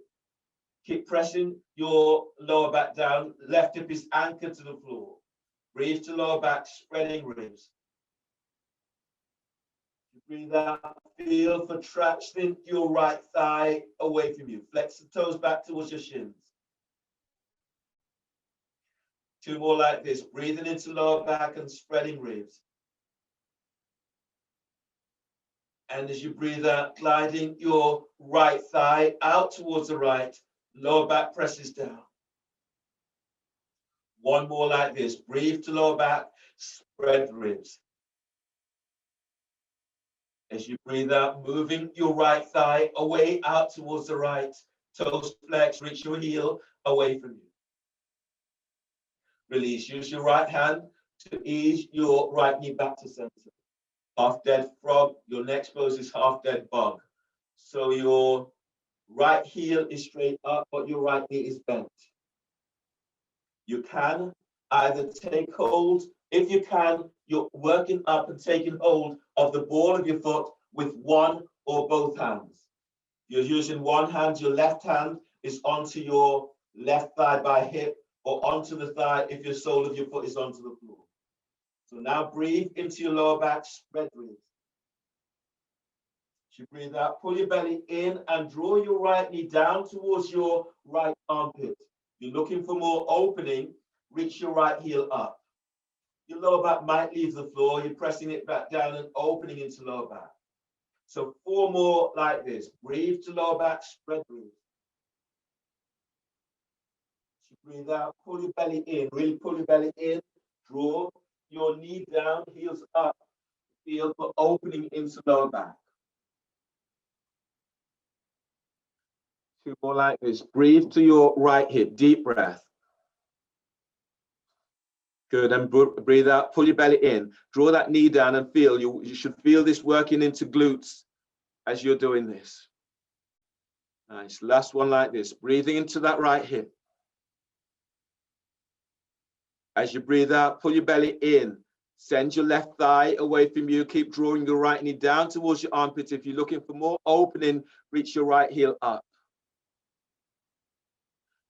Keep pressing your lower back down. Left hip is anchored to the floor. Breathe to lower back, spreading ribs. Breathe out. Feel for traction your right thigh away from you. Flex the toes back towards your shins. Two more like this. Breathing into lower back and spreading ribs. And as you breathe out, gliding your right thigh out towards the right. Lower back presses down. One more like this. Breathe to lower back, spread ribs. As you breathe out, moving your right thigh away out towards the right. Toes flex, reach your heel away from you. Release. Use your right hand to ease your right knee back to center. Half dead frog. Your next pose is half dead bug. So your right heel is straight up, but your right knee is bent. You can either take hold, if you can, you're working up and taking hold of the ball of your foot with one or both hands. You're using one hand, your left hand is onto your left thigh by hip or onto the thigh if your sole of your foot is onto the floor. So now breathe into your lower back, spread ribs. As you breathe out, pull your belly in and draw your right knee down towards your right armpit. You're looking for more opening, reach your right heel up. Your lower back might leave the floor, you're pressing it back down and opening into lower back. So 4 more like this. Breathe to lower back, spread ribs. As you breathe out, pull your belly in, really pull your belly in, draw your knee down, heels up, feel for opening into lower back. 2 more like this. Breathe to your right hip, deep breath. Good, and breathe out, pull your belly in, draw that knee down and feel, you should feel this working into glutes as you're doing this. Nice, last one like this, breathing into that right hip. As you breathe out, pull your belly in, send your left thigh away from you, keep drawing your right knee down towards your armpit. If you're looking for more opening, reach your right heel up.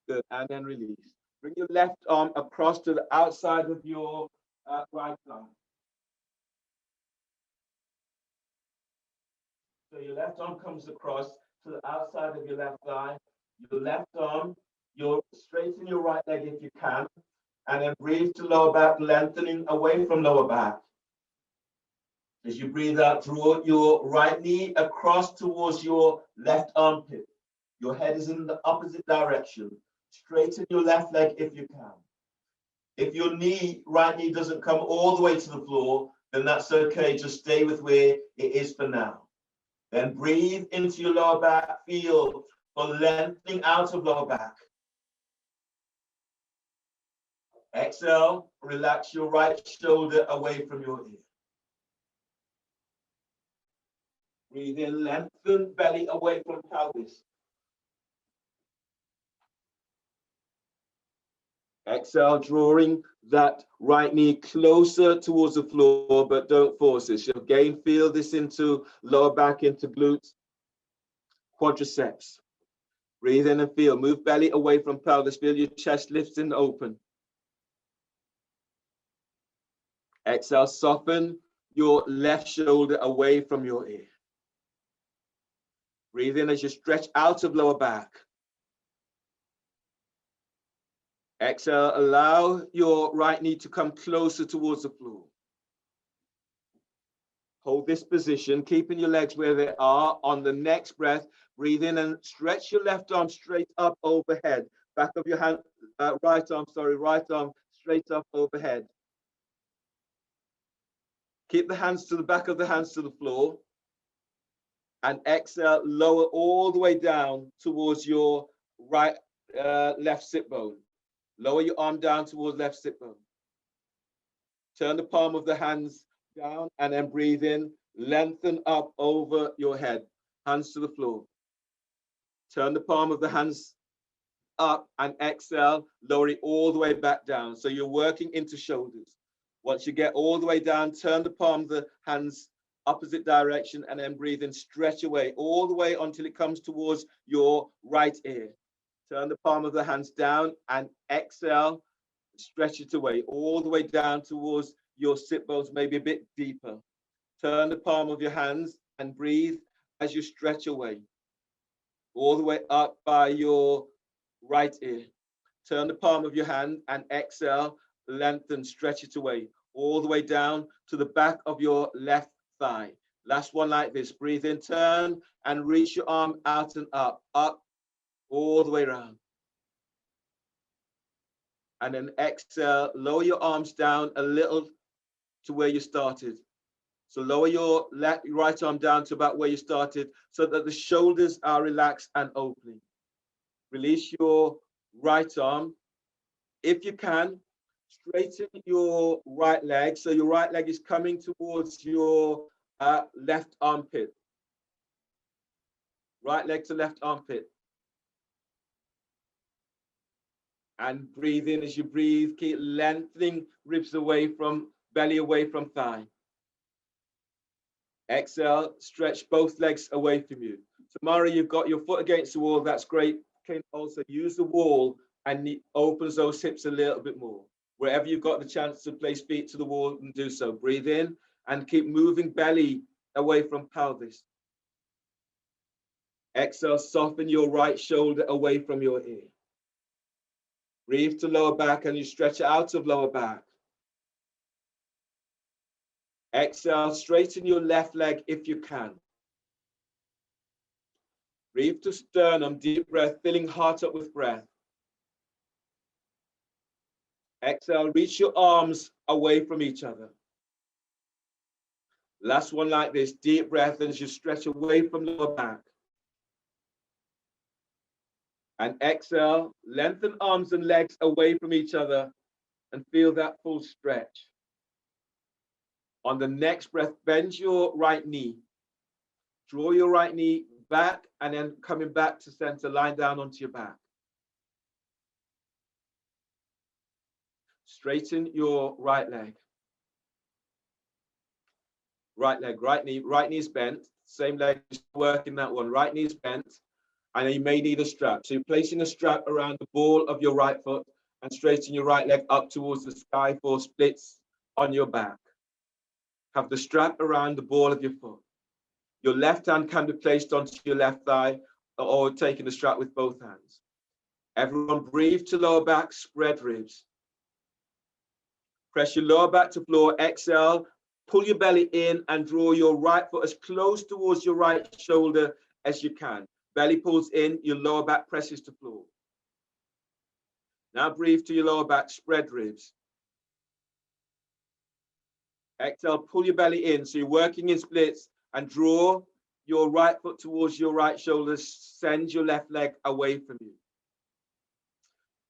Good, and then release. Bring your left arm across to the outside of your right thigh. So your left arm comes across to the outside of your left thigh. Your left arm, you'll straighten your right leg if you can, and then breathe to lower back, lengthening away from lower back. As you breathe out, draw your right knee across towards your left armpit. Your head is in the opposite direction. Straighten your left leg if you can. If your right knee doesn't come all the way to the floor, then that's okay. Just stay with where it is for now. Then breathe into your lower back. Feel for lengthening out of lower back. Exhale, relax your right shoulder away from your ear. Breathe in, lengthen belly away from pelvis. Exhale, drawing that right knee closer towards the floor, but don't force it. So again, feel this into lower back, into glutes, quadriceps. Breathe in and feel. Move belly away from pelvis. Feel your chest lifts and open. Exhale, soften your left shoulder away from your ear. Breathe in as you stretch out of lower back. Exhale, allow your right knee to come closer towards the floor. Hold this position, keeping your legs where they are. On the next breath, breathe in and stretch your left arm straight up overhead. Back of your hand, right arm straight up overhead. Keep the hands to the back of the hands to the floor. And exhale, lower all the way down towards your left sit bone. Lower your arm down towards left sit bone. Turn the palm of the hands down and then breathe in. Lengthen up over your head. Hands to the floor. Turn the palm of the hands up and exhale, lower it all the way back down. So you're working into shoulders. Once you get all the way down, turn the palm of the hands opposite direction and then breathe in, stretch away all the way until it comes towards your right ear. Turn the palm of the hands down and exhale, stretch it away all the way down towards your sit bones, maybe a bit deeper. Turn the palm of your hands and breathe as you stretch away all the way up by your right ear. Turn the palm of your hand and exhale, lengthen, stretch it away all the way down to the back of your left thigh. Last one like this. Breathe in, turn and reach your arm out and up, all the way around. And then exhale, lower your arms down a little to where you started. So lower your right arm down to about where you started so that the shoulders are relaxed and opening. Release your right arm. If you can, straighten your right leg. So your right leg is coming towards your left armpit. Right leg to left armpit. And breathe in as you breathe. Keep lengthening ribs away from belly, away from thigh. Exhale, stretch both legs away from you. Tomorrow you've got your foot against the wall. That's great. Can also use the wall and it opens those hips a little bit more. Wherever you've got the chance to place feet to the wall and do so. Breathe in and keep moving belly away from pelvis. Exhale, soften your right shoulder away from your ear. Breathe to lower back and you stretch out of lower back. Exhale, straighten your left leg if you can. Breathe to sternum, deep breath, filling heart up with breath. Exhale, reach your arms away from each other. Last one like this, deep breath as you stretch away from lower back. And exhale, lengthen arms and legs away from each other and feel that full stretch. On the next breath, bend your right knee. Draw your right knee back and then coming back to center, lying down onto your back. Straighten your right leg. Right leg, right knee is bent. Same leg, working that one. Right knee is bent. And then you may need a strap. So you're placing a strap around the ball of your right foot and straighten your right leg up towards the sky for splits on your back. Have the strap around the ball of your foot. Your left hand can be placed onto your left thigh or taking the strap with both hands. Everyone breathe to lower back, spread ribs. Press your lower back to floor, exhale, pull your belly in and draw your right foot as close towards your right shoulder as you can. Belly pulls in, your lower back presses to floor. Now breathe to your lower back, spread ribs. Exhale, pull your belly in. So you're working in splits and draw your right foot towards your right shoulder. Send your left leg away from you.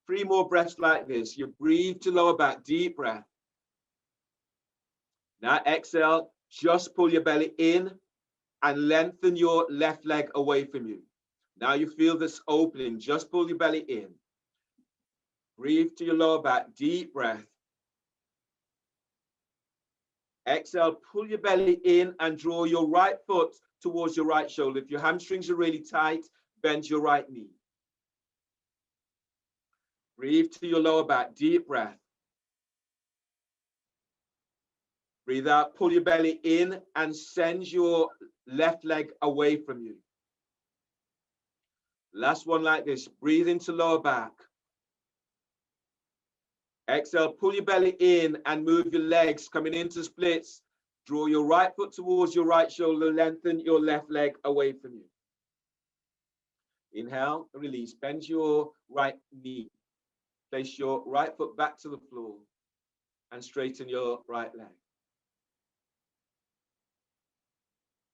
3 more breaths like this. You breathe to lower back, deep breath. Now exhale, just pull your belly in and lengthen your left leg away from you. Now you feel this opening, just pull your belly in. Breathe to your lower back, deep breath. Exhale, pull your belly in and draw your right foot towards your right shoulder. If your hamstrings are really tight, bend your right knee. Breathe to your lower back, deep breath. Breathe out, pull your belly in and send your left leg away from you. Last one like this. Breathe into lower back. Exhale, pull your belly in and move your legs coming into splits. Draw your right foot towards your right shoulder, lengthen your left leg away from you. Inhale, release. Bend your right knee. Place your right foot back to the floor and straighten your right leg.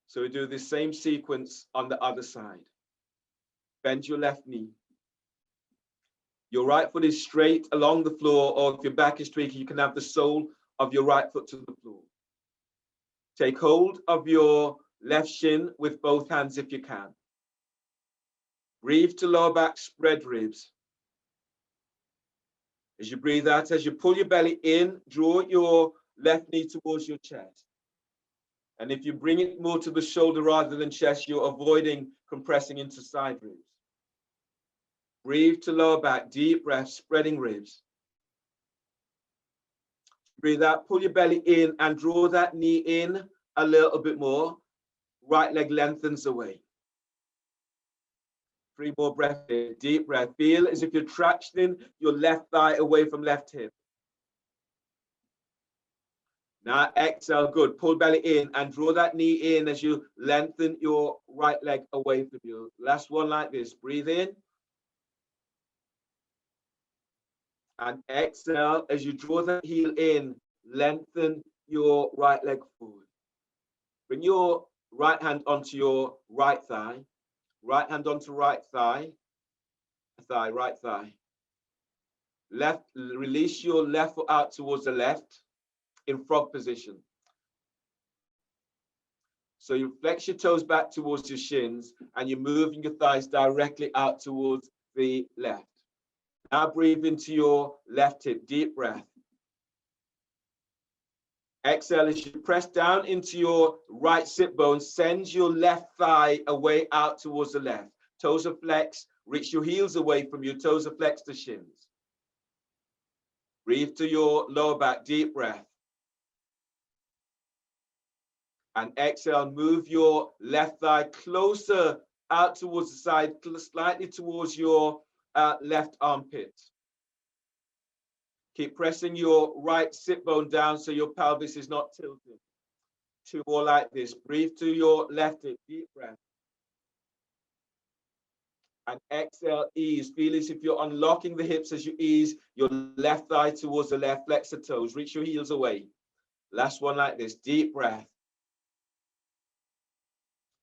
So we do this same sequence on the other side. Bend your left knee. Your right foot is straight along the floor, or if your back is straight, you can have the sole of your right foot to the floor. Take hold of your left shin with both hands if you can. Breathe to lower back, spread ribs. As you breathe out, as you pull your belly in, draw your left knee towards your chest. And if you bring it more to the shoulder rather than chest, you're avoiding compressing into side ribs. Breathe to lower back, deep breath, spreading ribs. Breathe out, pull your belly in and draw that knee in a little bit more. Right leg lengthens away. 3 more breaths here. Deep breath. Feel as if you're tractioning your left thigh away from left hip. Now exhale, good. Pull belly in and draw that knee in as you lengthen your right leg away from you. Last one like this. Breathe in. And exhale as you draw the heel in. Lengthen your right leg forward. Bring your right hand onto your right thigh. Right hand onto right thigh. Right thigh. Left, release your left foot out towards the left in frog position. So you flex your toes back towards your shins and you're moving your thighs directly out towards the left. Now breathe into your left hip, deep breath. Exhale as you press down into your right sit bone, send your left thigh away out towards the left. Toes are flexed, reach your heels away from you, toes are flexed to shins. Breathe to your lower back, deep breath. And exhale, move your left thigh closer out towards the side, slightly towards your left armpit. Keep pressing your right sit bone down so your pelvis is not tilted. 2 more like this. Breathe to your left hip, deep breath. And exhale, ease. Feel as if you're unlocking the hips as you ease your left thigh towards the left. Flex the toes. Reach your heels away. Last one like this. Deep breath.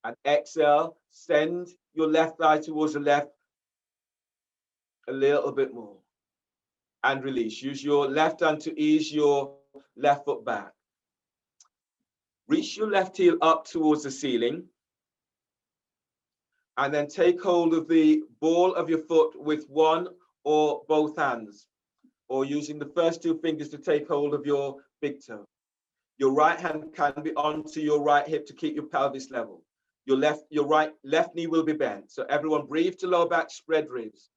And exhale. Send your left thigh towards the left a little bit more. And release. Use your left hand to ease your left foot back. Reach your left heel up towards the ceiling. And then take hold of the ball of your foot with one or both hands, or using the first 2 fingers to take hold of your big toe. Your right hand can be onto your right hip to keep your pelvis level. Your left knee will be bent. So everyone breathe to lower back, spread ribs.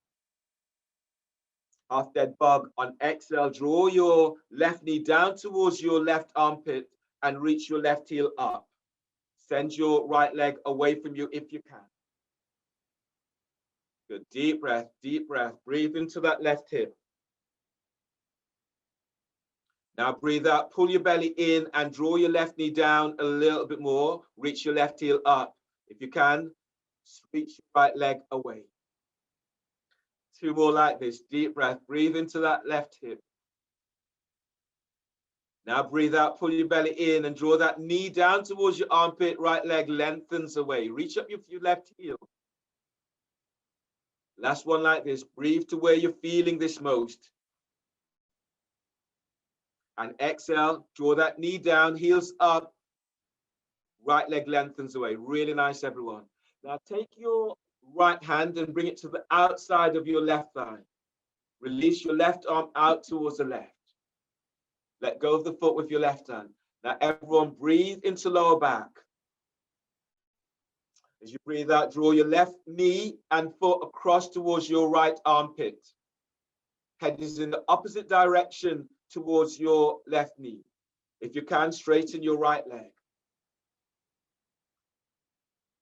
Half dead bug. On exhale, draw your left knee down towards your left armpit and reach your left heel up. Send your right leg away from you if you can. Good. Deep breath, deep breath. Breathe into that left hip. Now breathe out, pull your belly in and draw your left knee down a little bit more. Reach your left heel up. If you can, reach your right leg away. 2 more like this. Deep breath. Breathe into that left hip. Now breathe out, pull your belly in and draw that knee down towards your armpit. Right leg lengthens away. Reach up your left heel. Last one like this. Breathe to where you're feeling this most. And exhale, draw that knee down, heels up. Right leg lengthens away. Really nice, everyone. Now take your right hand and bring it to the outside of your left thigh. Release your left arm out towards the left. Let go of the foot with your left hand. Now everyone breathe into lower back. As you breathe out, draw your left knee and foot across towards your right armpit. Head is in the opposite direction towards your left knee. If you can, straighten your right leg.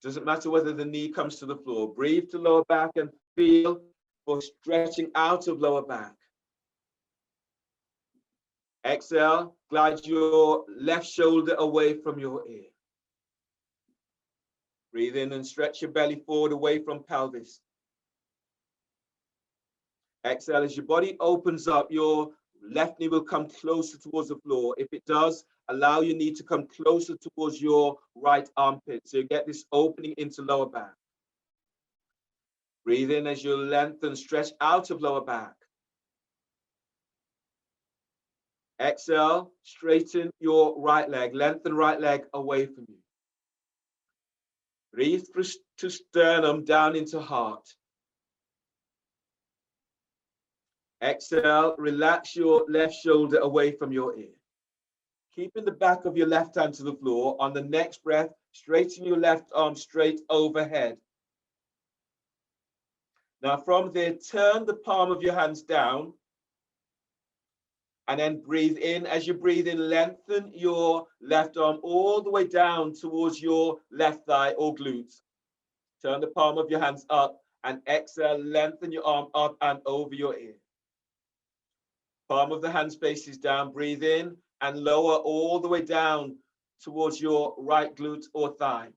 Doesn't matter whether the knee comes to the floor. Breathe to lower back and feel for stretching out of lower back. Exhale, glide your left shoulder away from your ear. Breathe in and stretch your belly forward away from pelvis. Exhale, as your body opens up, your left knee will come closer towards the floor. If it does, allow your knee to come closer towards your right armpit. So you get this opening into lower back. Breathe in as you lengthen, stretch out of lower back. Exhale, straighten your right leg, lengthen right leg away from you. Breathe through to sternum, down into heart. Exhale, relax your left shoulder away from your ear. Keeping the back of your left hand to the floor. On the next breath, straighten your left arm straight overhead. Now from there, turn the palm of your hands down. And then breathe in. As you breathe in, lengthen your left arm all the way down towards your left thigh or glutes. Turn the palm of your hands up and exhale, lengthen your arm up and over your ear. Palm of the hands faces down. Breathe in and lower all the way down towards your right glute or thigh.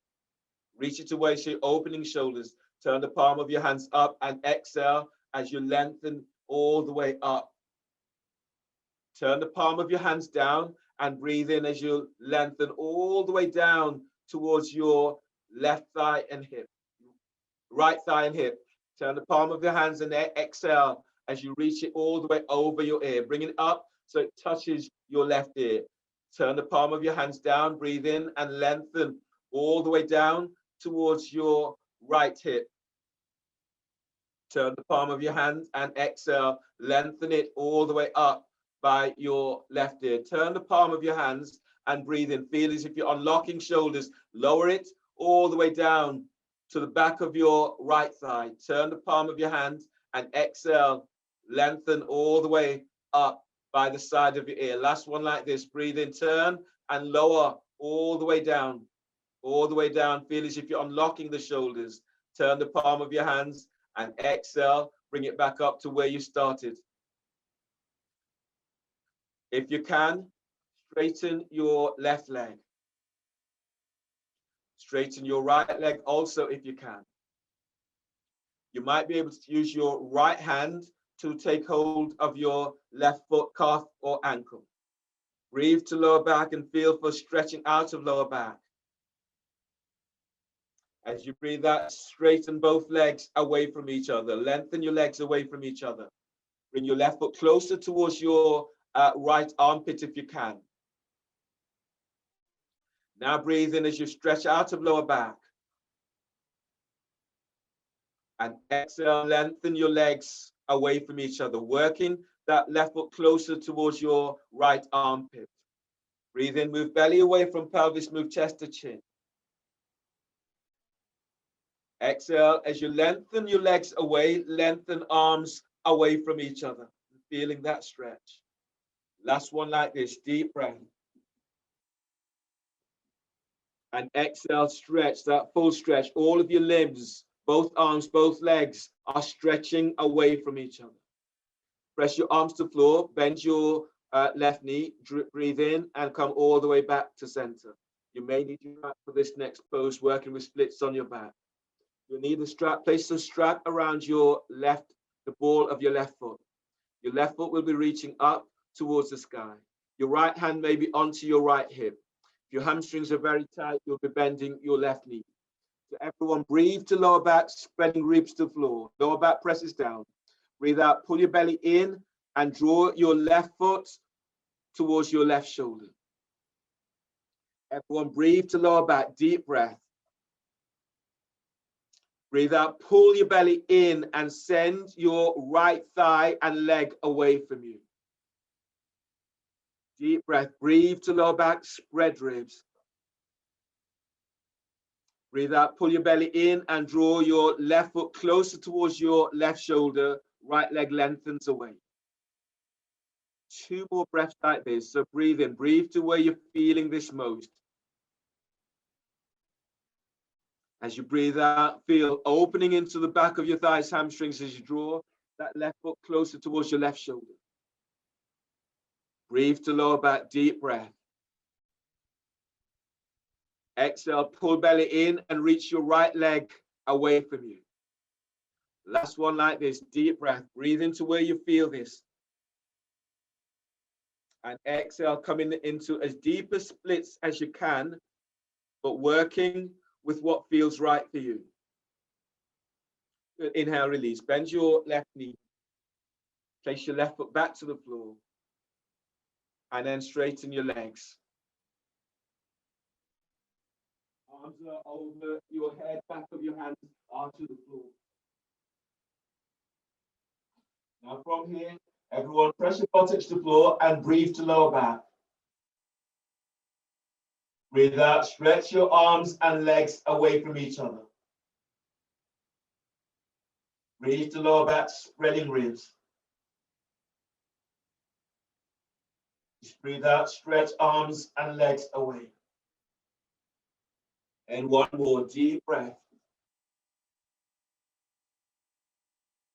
Reach it away so you're opening shoulders. Turn the palm of your hands up and exhale as you lengthen all the way up. Turn the palm of your hands down and breathe in as you lengthen all the way down towards your left thigh and hip, right thigh and hip. Turn the palm of your hands and exhale as you reach it all the way over your ear. Bring it up so it touches your left ear. Turn the palm of your hands down, breathe in and lengthen all the way down towards your right hip. Turn the palm of your hand and exhale, lengthen it all the way up by your left ear. Turn the palm of your hands and breathe in. Feel as if you're unlocking shoulders. Lower it all the way down to the back of your right thigh. Turn the palm of your hand and exhale, lengthen all the way up by the side of your ear. Last one like this. Breathe in, turn and lower all the way down, all the way down. Feel as if you're unlocking the shoulders. Turn the palm of your hands and exhale, bring it back up to where you started. If you can, straighten your left leg. Straighten your right leg also if you can. You might be able to use your right hand to take hold of your left foot, calf, or ankle. Breathe to lower back and feel for stretching out of lower back. As you breathe out, straighten both legs away from each other. Lengthen your legs away from each other. Bring your left foot closer towards your right armpit if you can. Now breathe in as you stretch out of lower back. And exhale, lengthen your legs away from each other, working that left foot closer towards your right armpit. Breathe in, move belly away from pelvis, move chest to chin. Exhale, as you lengthen your legs away, lengthen arms away from each other, feeling that stretch. Last one like this, deep breath. And exhale, stretch, that full stretch. All of your limbs, both arms, both legs are stretching away from each other. Press your arms to the floor, bend your left knee, breathe in and come all the way back to center. You may need your back for this next pose, working with splits on your back. You'll need a strap, place a strap around your left, the ball of your left foot. Your left foot will be reaching up towards the sky. Your right hand may be onto your right hip. If your hamstrings are very tight, you'll be bending your left knee. So everyone breathe to lower back, spreading ribs to the floor. Lower back presses down. Breathe out, pull your belly in and draw your left foot towards your left shoulder. Everyone breathe to lower back, deep breath. Breathe out, pull your belly in and send your right thigh and leg away from you. Deep breath, breathe to lower back, spread ribs. Breathe out, pull your belly in and draw your left foot closer towards your left shoulder, right leg lengthens away. 2 more breaths like this. So breathe in, breathe to where you're feeling this most. As you breathe out, feel opening into the back of your thighs, hamstrings as you draw that left foot closer towards your left shoulder. Breathe to lower back, deep breath. Exhale, pull belly in and reach your right leg away from you. Last one like this, deep breath. Breathe into where you feel this. And exhale, coming into as deep a splits as you can, but working with what feels right for you. Good. Inhale, release. Bend your left knee. Place your left foot back to the floor. And then straighten your legs. Arms are over your head, back of your hands onto the floor. Now from here, everyone press your buttocks to the floor and breathe to lower back. Breathe out, stretch your arms and legs away from each other. Breathe to lower back, spreading ribs. Just breathe out, stretch arms and legs away. And one more deep breath.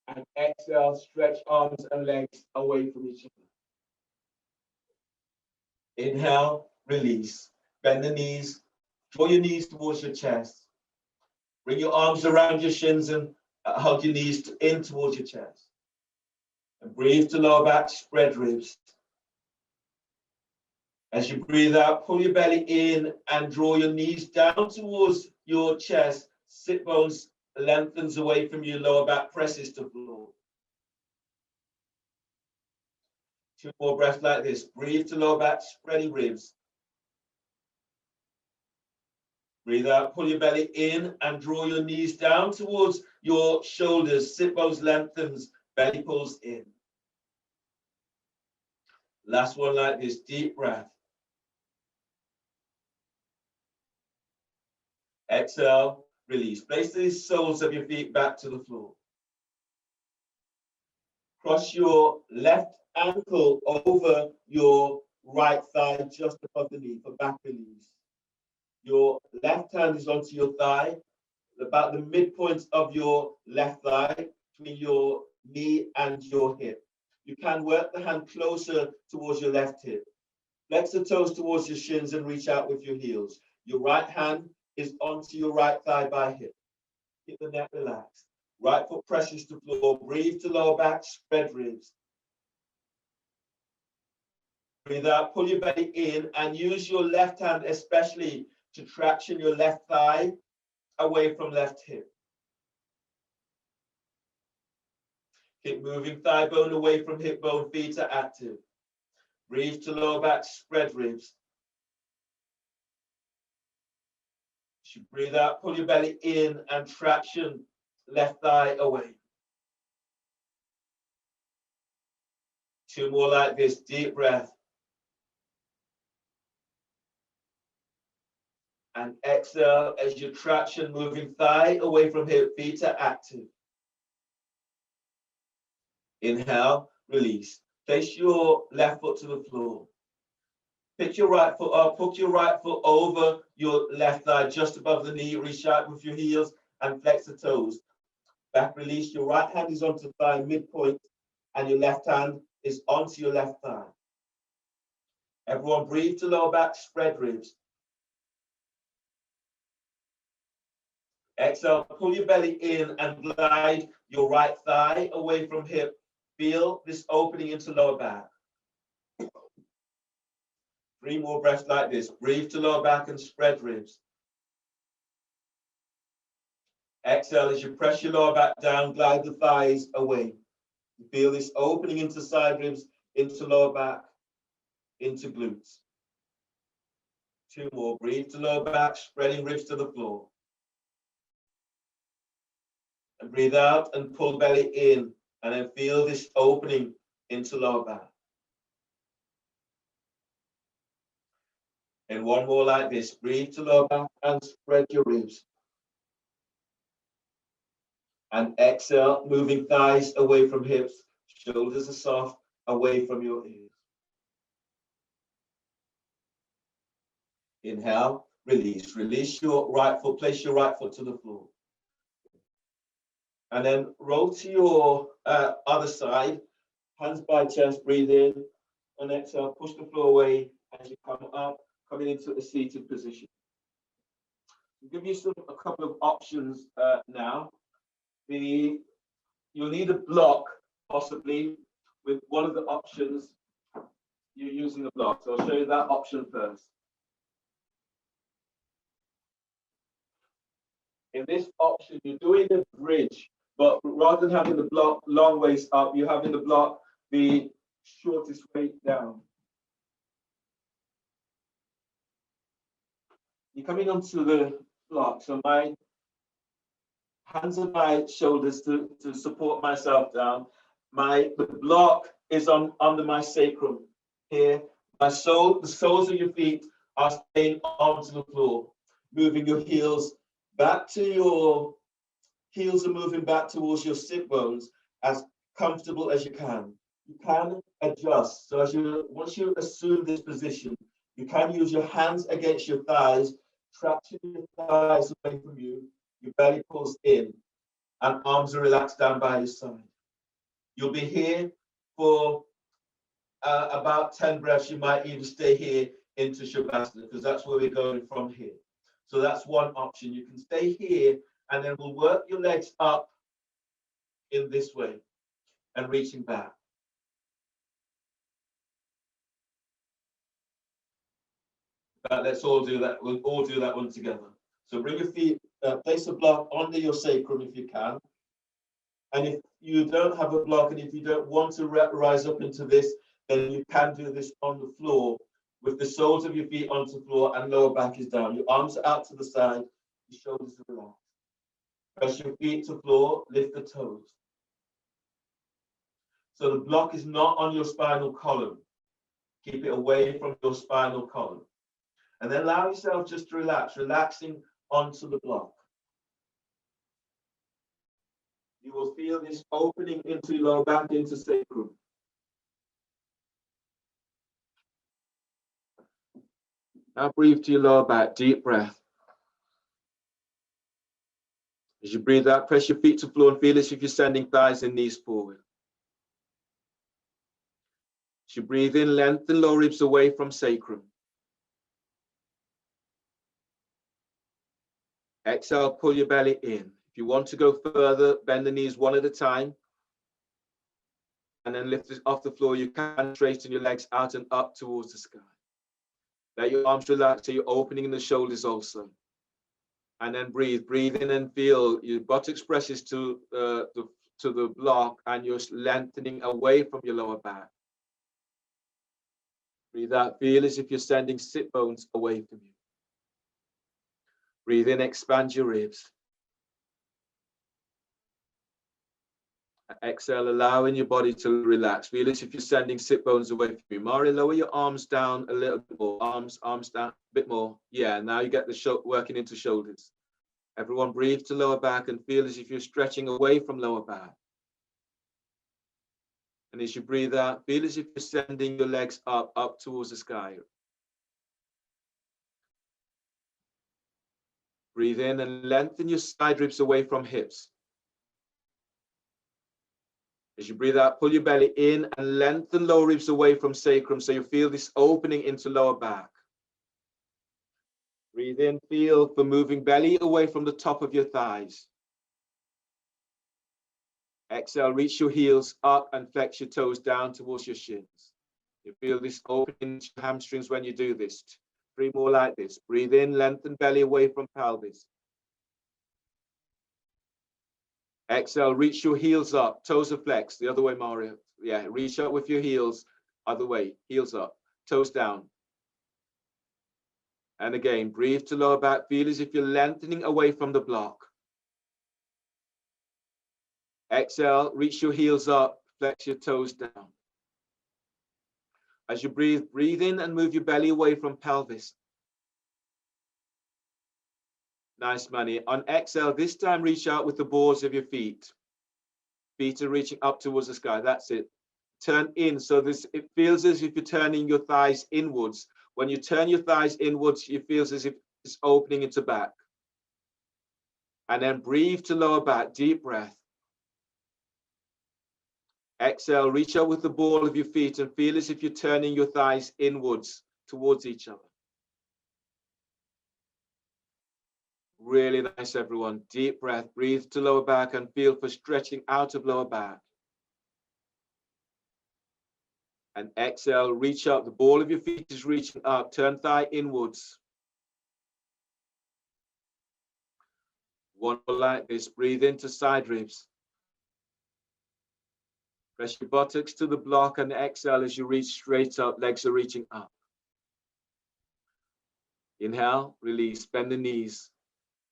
And exhale, stretch arms and legs away from each other. Inhale, release. Bend the knees. Draw your knees towards your chest. Bring your arms around your shins and hug your knees in towards your chest. And breathe to lower back, spread ribs. As you breathe out, pull your belly in and draw your knees down towards your chest. Sit bones lengthens away from your lower back, presses to floor. 2 more breaths like this. Breathe to lower back, spreading ribs. Breathe out, pull your belly in and draw your knees down towards your shoulders. Sit bones lengthens, belly pulls in. Last one like this, deep breath. Exhale, release. Place the soles of your feet back to the floor. Cross your left ankle over your right thigh just above the knee for back release. Your left hand is onto your thigh, about the midpoint of your left thigh, between your knee and your hip. You can work the hand closer towards your left hip. Flex the toes towards your shins and reach out with your heels. Your right hand is onto your right thigh by hip. Keep the neck relaxed. Right foot presses to floor. Breathe to lower back, spread ribs. Breathe out, pull your belly in and use your left hand especially to traction your left thigh away from left hip. Keep moving thigh bone away from hip bone, feet are active. Breathe to lower back, spread ribs. As you breathe out, pull your belly in and traction left thigh away. 2 more like this, deep breath. And exhale as you traction, moving thigh away from hip, feet are active. Inhale, release. Place your left foot to the floor. Pick your right foot up, hook your right foot over your left thigh, just above the knee. Reach out with your heels and flex the toes. Back release. Your right hand is onto thigh midpoint, and your left hand is onto your left thigh. Everyone breathe to lower back, spread ribs. Exhale, pull your belly in and glide your right thigh away from hip. Feel this opening into lower back. 3 more breaths like this. Breathe to lower back and spread ribs. Exhale as you press your lower back down, glide the thighs away. Feel this opening into side ribs, into lower back, into glutes. 2 more. Breathe to lower back, spreading ribs to the floor. And breathe out and pull belly in, and then feel this opening into lower back. And 1 more like this. Breathe to lower back and spread your ribs. And exhale, moving thighs away from hips. Shoulders are soft, away from your ears. Inhale, release. Release your right foot, place your right foot to the floor. And then roll to your other side, hands by chest, breathe in, and exhale, push the floor away as you come up, coming into a seated position. I'll give you a couple of options now. The you'll need a block, possibly, with one of the options you're using a block. So I'll show you that option first. In this option, you're doing a bridge, but rather than having the block long ways up, you're having the block the shortest way down. You're coming onto the block, so my hands on my shoulders to support myself down. The block is under my sacrum here. The soles of your feet are staying onto the floor, moving your heels back to your heels are moving back towards your sit bones as comfortable as you can. You can adjust. So once you assume this position, you can use your hands against your thighs, traction your thighs away from you. Your belly pulls in, and arms are relaxed down by your side. You'll be here for about 10 breaths. You might even stay here into Shavasana, because that's where we're going from here. So that's one option. You can stay here, and then we'll work your legs up in this way and reaching back. Let's all do that. We'll all do that one together. So bring your feet, place a block under your sacrum if you can. And if you don't have a block, and if you don't want to rise up into this, then you can do this on the floor with the soles of your feet onto the floor and lower back is down. Your arms are out to the side, your shoulders are relaxed. Press your feet to the floor, lift the toes. So the block is not on your spinal column. Keep it away from your spinal column. And then allow yourself just to relax, relaxing onto the block. You will feel this opening into your lower back, into sacrum. Now breathe to your lower back, deep breath. As you breathe out, press your feet to the floor and feel as if you're sending thighs and knees forward. As you breathe in, lengthen lower ribs away from sacrum. Exhale, pull your belly in. If you want to go further, bend the knees one at a time. And then lift it off the floor. You can straighten your legs out and up towards the sky. Let your arms relax, so you're opening the shoulders also. And then breathe in and feel your buttocks presses to the block, and you're lengthening away from your lower back. Breathe out, feel as if you're sending sit bones away from you. Breathe in, expand your ribs. Exhale, allowing your body to relax. Feel as if you're sending sit bones away from you. Mario, lower your arms down a little bit more. Arms down a bit more. Yeah, now you get the working into shoulders. Everyone breathe to lower back and feel as if you're stretching away from lower back. And as you breathe out, feel as if you're sending your legs up towards the sky. Breathe in and lengthen your side ribs away from hips. As you breathe out, pull your belly in and lengthen lower ribs away from sacrum, so you feel this opening into lower back. Breathe in, feel for moving belly away from the top of your thighs. Exhale, reach your heels up and flex your toes down towards your shins. You feel this opening into your hamstrings when you do this. 3 more like this. Breathe in, lengthen belly away from pelvis. Exhale, reach your heels up, toes are flexed, the other way, Mario. Yeah, reach up with your heels, other way, heels up, toes down. And again, breathe to lower back, feel as if you're lengthening away from the block. Exhale, reach your heels up, flex your toes down. As you breathe in and move your belly away from pelvis. Nice, Manny. On exhale, this time reach out with the balls of your feet. Feet are reaching up towards the sky. That's it. Turn in. So it feels as if you're turning your thighs inwards. When you turn your thighs inwards, it feels as if it's opening into back. And then breathe to lower back. Deep breath. Exhale, reach out with the ball of your feet and feel as if you're turning your thighs inwards towards each other. Really nice, everyone. Deep breath. Breathe to lower back and feel for stretching out of lower back. And exhale, reach up. The ball of your feet is reaching up. Turn thigh inwards. One more like this. Breathe into side ribs. Press your buttocks to the block and exhale as you reach straight up. Legs are reaching up. Inhale, release, bend the knees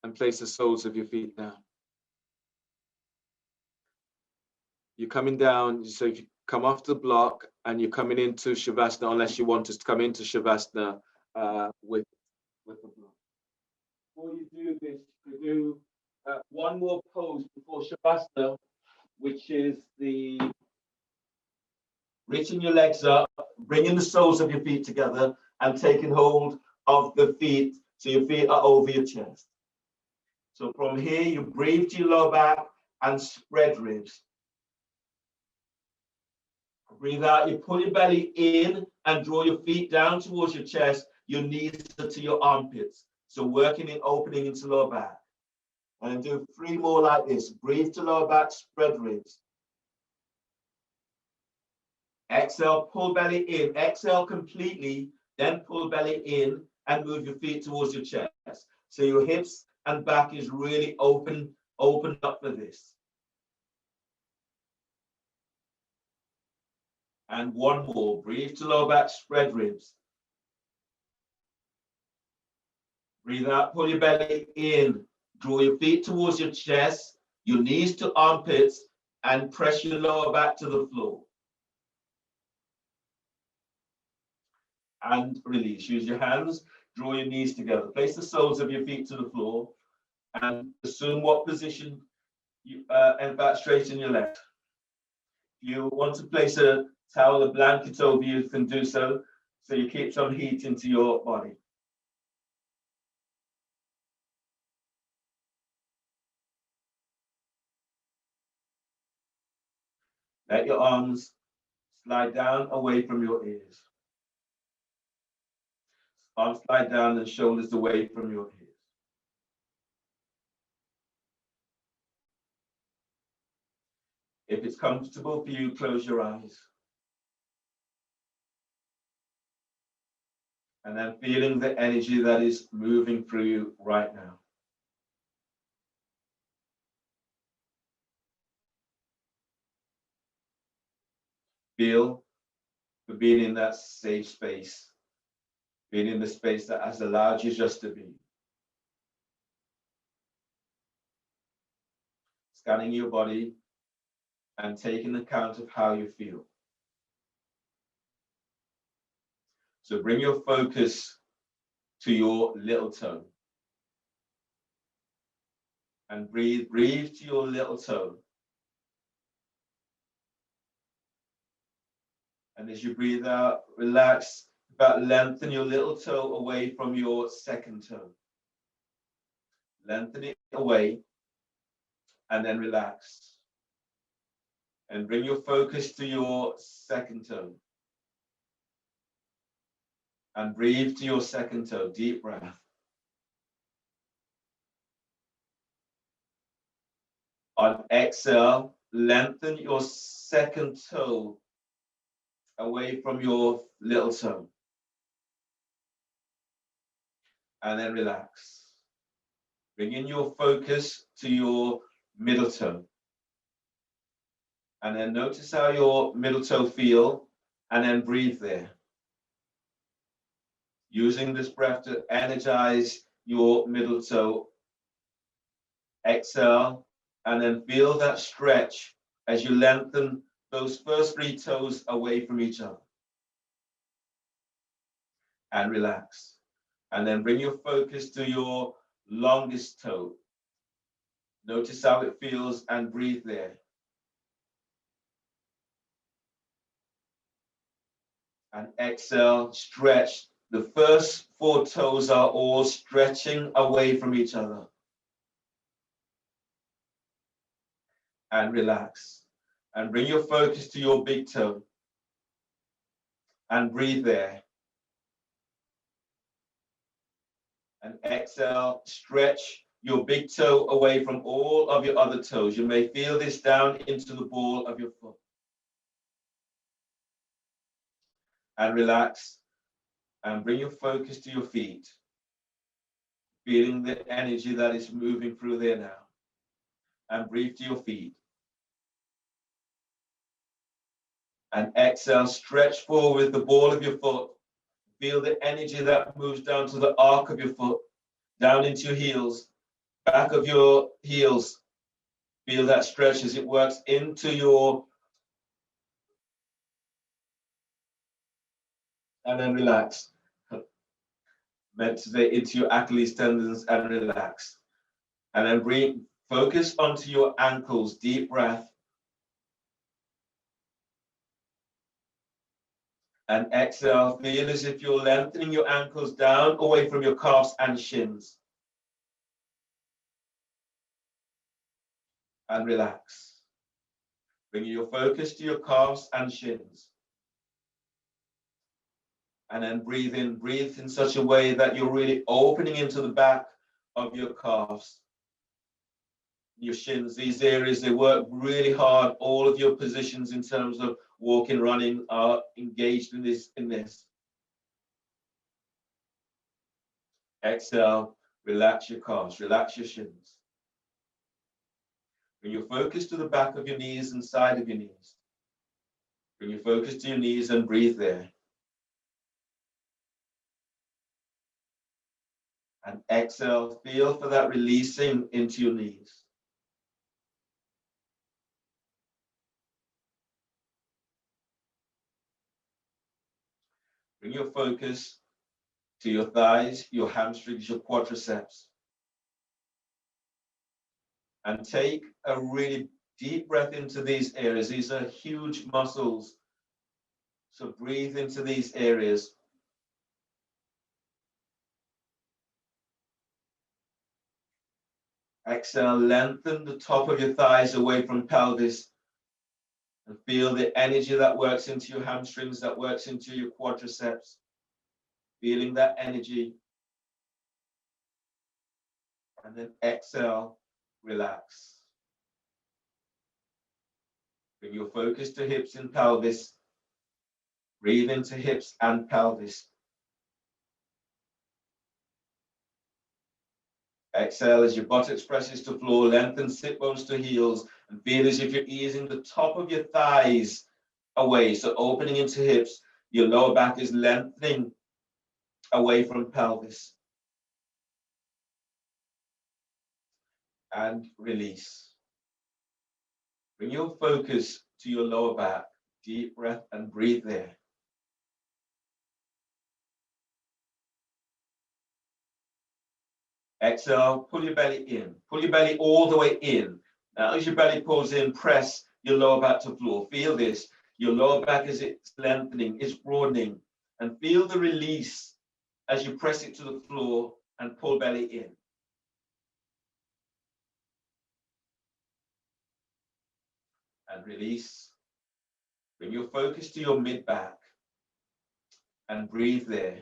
and place the soles of your feet down. You're coming down, so if you come off the block and you're coming into Shavasana, unless you want us to come into Shavasana with the block. Before you do this, you do one more pose before Shavasana, which is the Reaching your legs up, bringing the soles of your feet together and taking hold of the feet so your feet are over your chest. So from here, you breathe to your lower back and spread ribs. Breathe out, you pull your belly in and draw your feet down towards your chest, your knees to your armpits. So working in opening into lower back. And do 3 more like this. Breathe to lower back, spread ribs. Exhale, pull belly in. Exhale completely, then pull belly in and move your feet towards your chest. So your hips and back is really open up for this. And one more. Breathe to lower back, spread ribs. Breathe out, pull your belly in. Draw your feet towards your chest, your knees to armpits, and press your lower back to the floor. And release. Use your hands, draw your knees together. Place the soles of your feet to the floor and assume what position you and back straighten your left. If you want to place a towel or blanket over you, you can do so you keep some heat into your body. Let your arms slide down away from your ears. Arms slide down and shoulders away from your ears. If it's comfortable for you, close your eyes. And then feeling the energy that is moving through you right now. Feel for being in that safe space, being in the space that has allowed you just to be. Scanning your body and taking account of how you feel. So bring your focus to your little toe. And breathe to your little toe. And as you breathe out, relax, about lengthen your little toe away from your second toe. Lengthen it away and then relax. And bring your focus to your second toe. And breathe to your second toe, deep breath. On exhale, lengthen your second toe away from your little toe. And then relax. Bring in your focus to your middle toe. And then notice how your middle toe feel, and then breathe there. Using this breath to energize your middle toe. Exhale, and then feel that stretch as you lengthen those first 3 toes away from each other. And relax. And then bring your focus to your longest toe. Notice how it feels and breathe there. And exhale, stretch. The first 4 toes are all stretching away from each other. And relax. And bring your focus to your big toe. And breathe there. And exhale, stretch your big toe away from all of your other toes. You may feel this down into the ball of your foot. And relax and bring your focus to your feet, feeling the energy that is moving through there now. And breathe to your feet. And exhale, stretch forward the ball of your foot. Feel the energy that moves down to the arc of your foot, down into your heels, back of your heels. Feel that stretch as it works into your, and then relax. Meditate into your Achilles tendons and relax. And then breathe, focus onto your ankles, deep breath. And exhale, feel as if you're lengthening your ankles down away from your calves and shins. And relax. Bring your focus to your calves and shins. And then breathe in such a way that you're really opening into the back of your calves, your shins. These areas, they work really hard. All of your positions in terms of walking, running are engaged in this. Exhale, relax your calves, relax your shins. Bring your focus to the back of your knees and side of your knees. Bring your focus to your knees and breathe there. And exhale, feel for that releasing into your knees. Bring your focus to your thighs, your hamstrings, your quadriceps. And take a really deep breath into these areas. These are huge muscles. So breathe into these areas. Exhale, lengthen the top of your thighs away from pelvis. And feel the energy that works into your hamstrings, that works into your quadriceps. Feeling that energy. And then exhale, relax. Bring your focus to hips and pelvis. Breathe into hips and pelvis. Exhale as your buttocks presses to floor, lengthen sit bones to heels, and feel as if you're easing the top of your thighs away. So opening into hips, your lower back is lengthening away from pelvis. And release. Bring your focus to your lower back. Deep breath and breathe there. Exhale, pull your belly in. Pull your belly all the way in. Now, as your belly pulls in, press your lower back to floor. Feel this. Your lower back as it's lengthening, it's broadening. And feel the release as you press it to the floor and pull belly in. And release. Bring your focus to your mid-back and breathe there.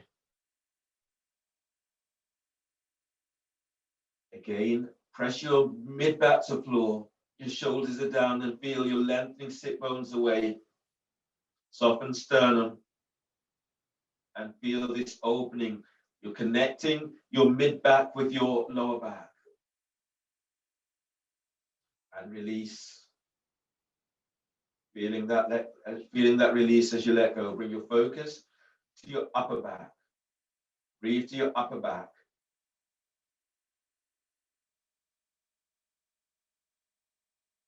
Again, press your mid-back to floor. Your shoulders are down and feel your lengthening sit bones away. Soften sternum and feel this opening. You're connecting your mid-back with your lower back. And release. Feeling that release as you let go. Bring your focus to your upper back. Breathe to your upper back.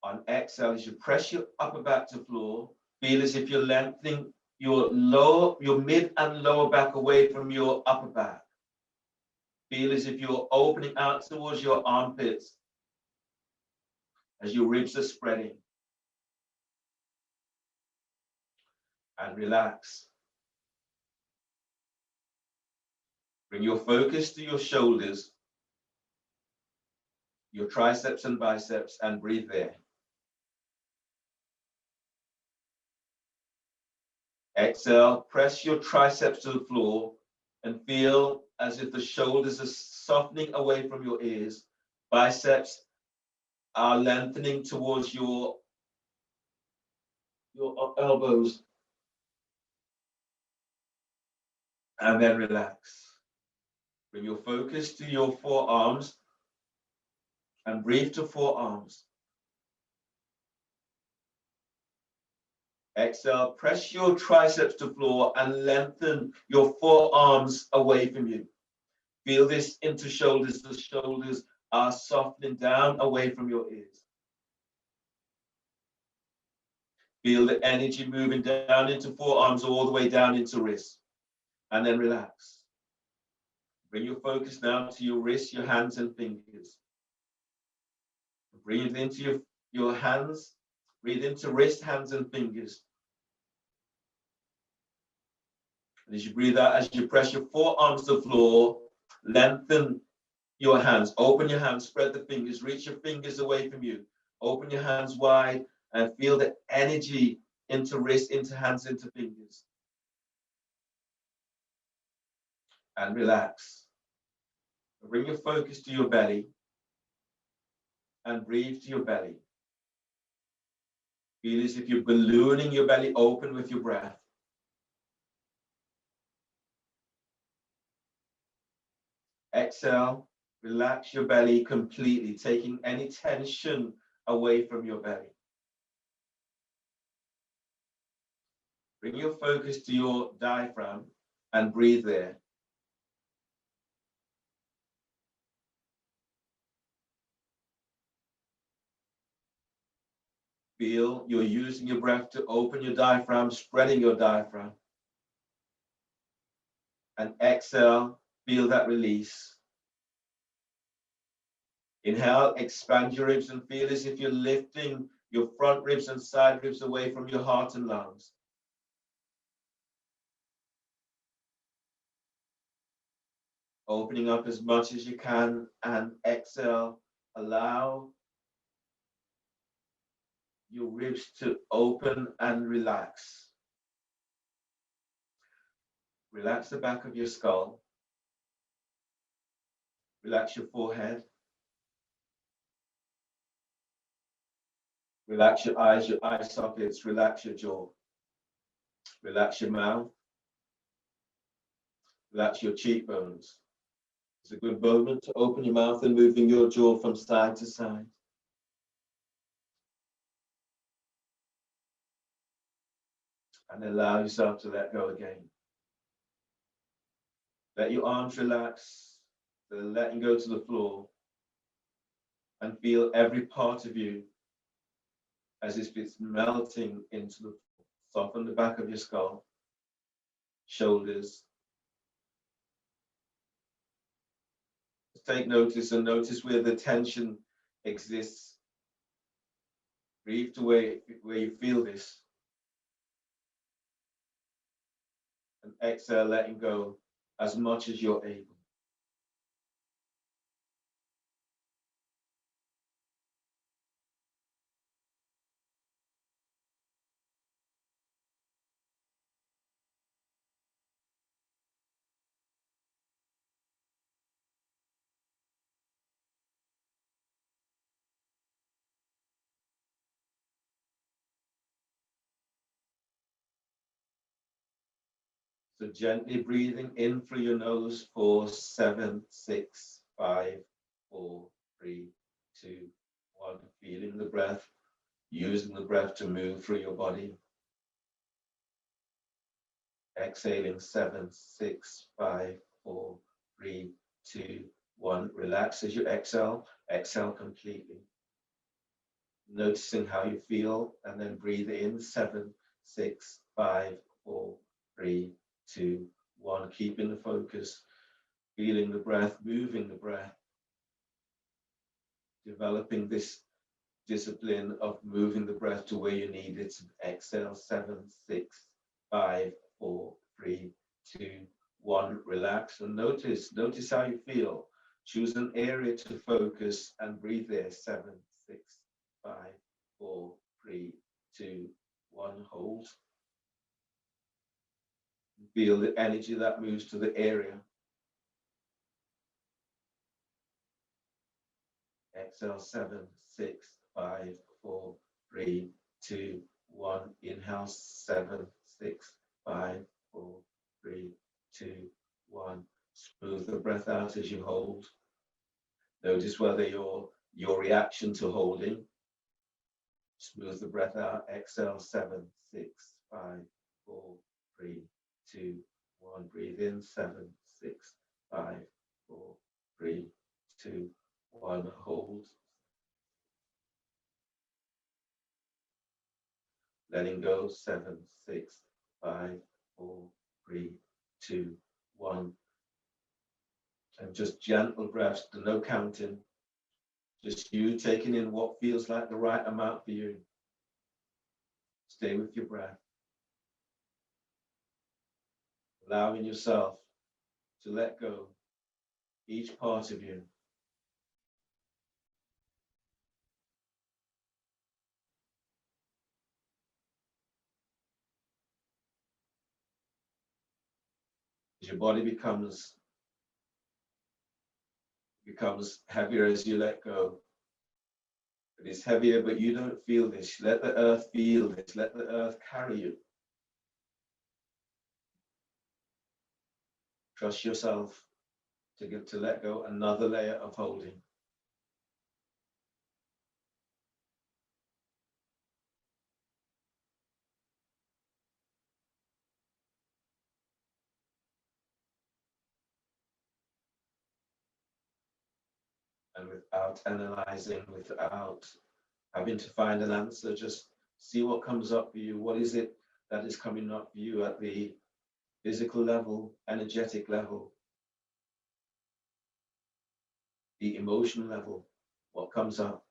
On exhale, as you press your upper back to floor, feel as if you're lengthening your mid and lower back away from your upper back. Feel as if you're opening out towards your armpits as your ribs are spreading. And relax. Bring your focus to your shoulders, your triceps and biceps, and breathe there. Exhale, press your triceps to the floor and feel as if the shoulders are softening away from your ears. Biceps are lengthening towards your elbows. And then relax. Bring your focus to your forearms and breathe to forearms. Exhale, press your triceps to floor and lengthen your forearms away from you. Feel this into shoulders. The shoulders are softening down away from your ears. Feel the energy moving down into forearms all the way down into wrists. And then relax. Bring your focus now to your wrists, your hands and fingers. Breathe into your hands. Breathe into wrist, hands and fingers. And as you breathe out, as you press your forearms to the floor, lengthen your hands. Open your hands, spread the fingers, reach your fingers away from you. Open your hands wide and feel the energy into wrist, into hands, into fingers. And relax. Bring your focus to your belly and breathe to your belly. Feel as if you're ballooning your belly open with your breath. Exhale, relax your belly completely, taking any tension away from your belly. Bring your focus to your diaphragm and breathe there. Feel you're using your breath to open your diaphragm, spreading your diaphragm. And exhale, feel that release. Inhale, expand your ribs and feel as if you're lifting your front ribs and side ribs away from your heart and lungs. Opening up as much as you can, and exhale, allow your ribs to open and relax. Relax the back of your skull. Relax your forehead. Relax your eye sockets. Relax your jaw. Relax your mouth. Relax your cheekbones. It's a good moment to open your mouth and moving your jaw from side to side. And allow yourself to let go again. Let your arms relax, letting go to the floor, and feel every part of you as if it's melting into the floor. Soften the back of your skull, shoulders. Take notice and notice where the tension exists. Breathe to where you feel this. And exhale, letting go as much as you're able. So gently breathing in through your nose for 7, 6, 5, 4, 3, 2, 1. Feeling the breath, using the breath to move through your body. Exhaling 7, 6, 5, 4, 3, 2, 1. Relax as you exhale. Exhale completely. Noticing how you feel, and then breathe in 7, 6, 5, 4, 3, 2, 1. Keeping the focus, feeling the breath, moving the breath, developing this discipline of moving the breath to where you need it. Exhale 7, 6, 5, 4, 3, 2, 1. Relax and notice how you feel. Choose an area to focus and breathe there. 7, 6, 5, 4, 3, 2, 1. Hold. Feel the energy that moves to the area. exhale, 7, 6, 5, 4, 3, 2, 1. Inhale, 7, 6, 5, 4, 3, 2, 1. Smooth the breath out as you hold. Notice whether your reaction to holding. Smooth the breath out. Exhale, 7, 6, 5, 4, 3, 2, 1. Breathe in, 7, 6, 5, 4, 3, 2, 1. Hold. Letting go, 7, 6, 5, 4, 3, 2, 1. And just gentle breaths, no counting. Just you taking in what feels like the right amount for you. Stay with your breath. Allowing yourself to let go each part of you. As your body becomes heavier as you let go. It is heavier, but you don't feel this. Let the earth feel this. Let the earth carry you. Trust yourself to let go another layer of holding. And without analyzing, without having to find an answer, just see what comes up for you. What is it that is coming up for you at the physical level, energetic level, the emotional level? What comes up?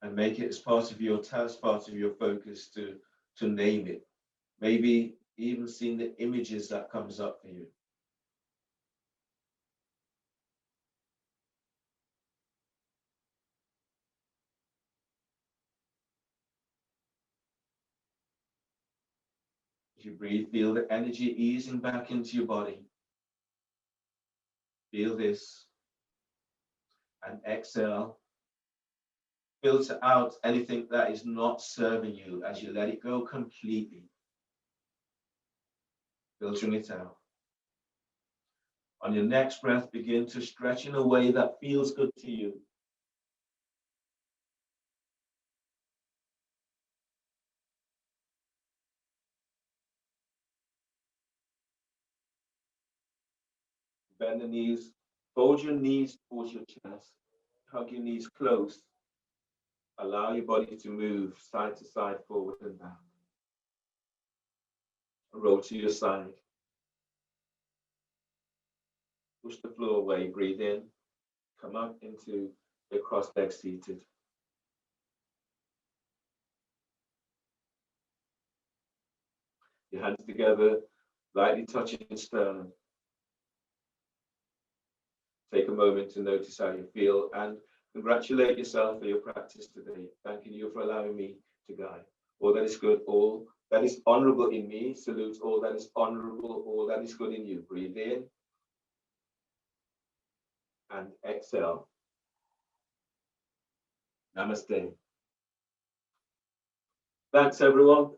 And make it as part of your task, part of your focus to name it. Maybe even seeing the images that comes up for you. As you breathe, feel the energy easing back into your body. Feel this. And exhale. Filter out anything that is not serving you as you let it go completely. Filtering it out. On your next breath, begin to stretch in a way that feels good to you. Bend the knees, fold your knees towards your chest, hug your knees close. Allow your body to move side to side, forward and back. Roll to your side. Push the floor away, breathe in, come up into your cross-leg seated. Your hands together, lightly touching sternum. Take a moment to notice how you feel and congratulate yourself for your practice today. Thanking you for allowing me to guide. All that is good, all that is honorable in me, salute all that is honorable, all that is good in you. Breathe in and exhale. Namaste. Thanks, everyone.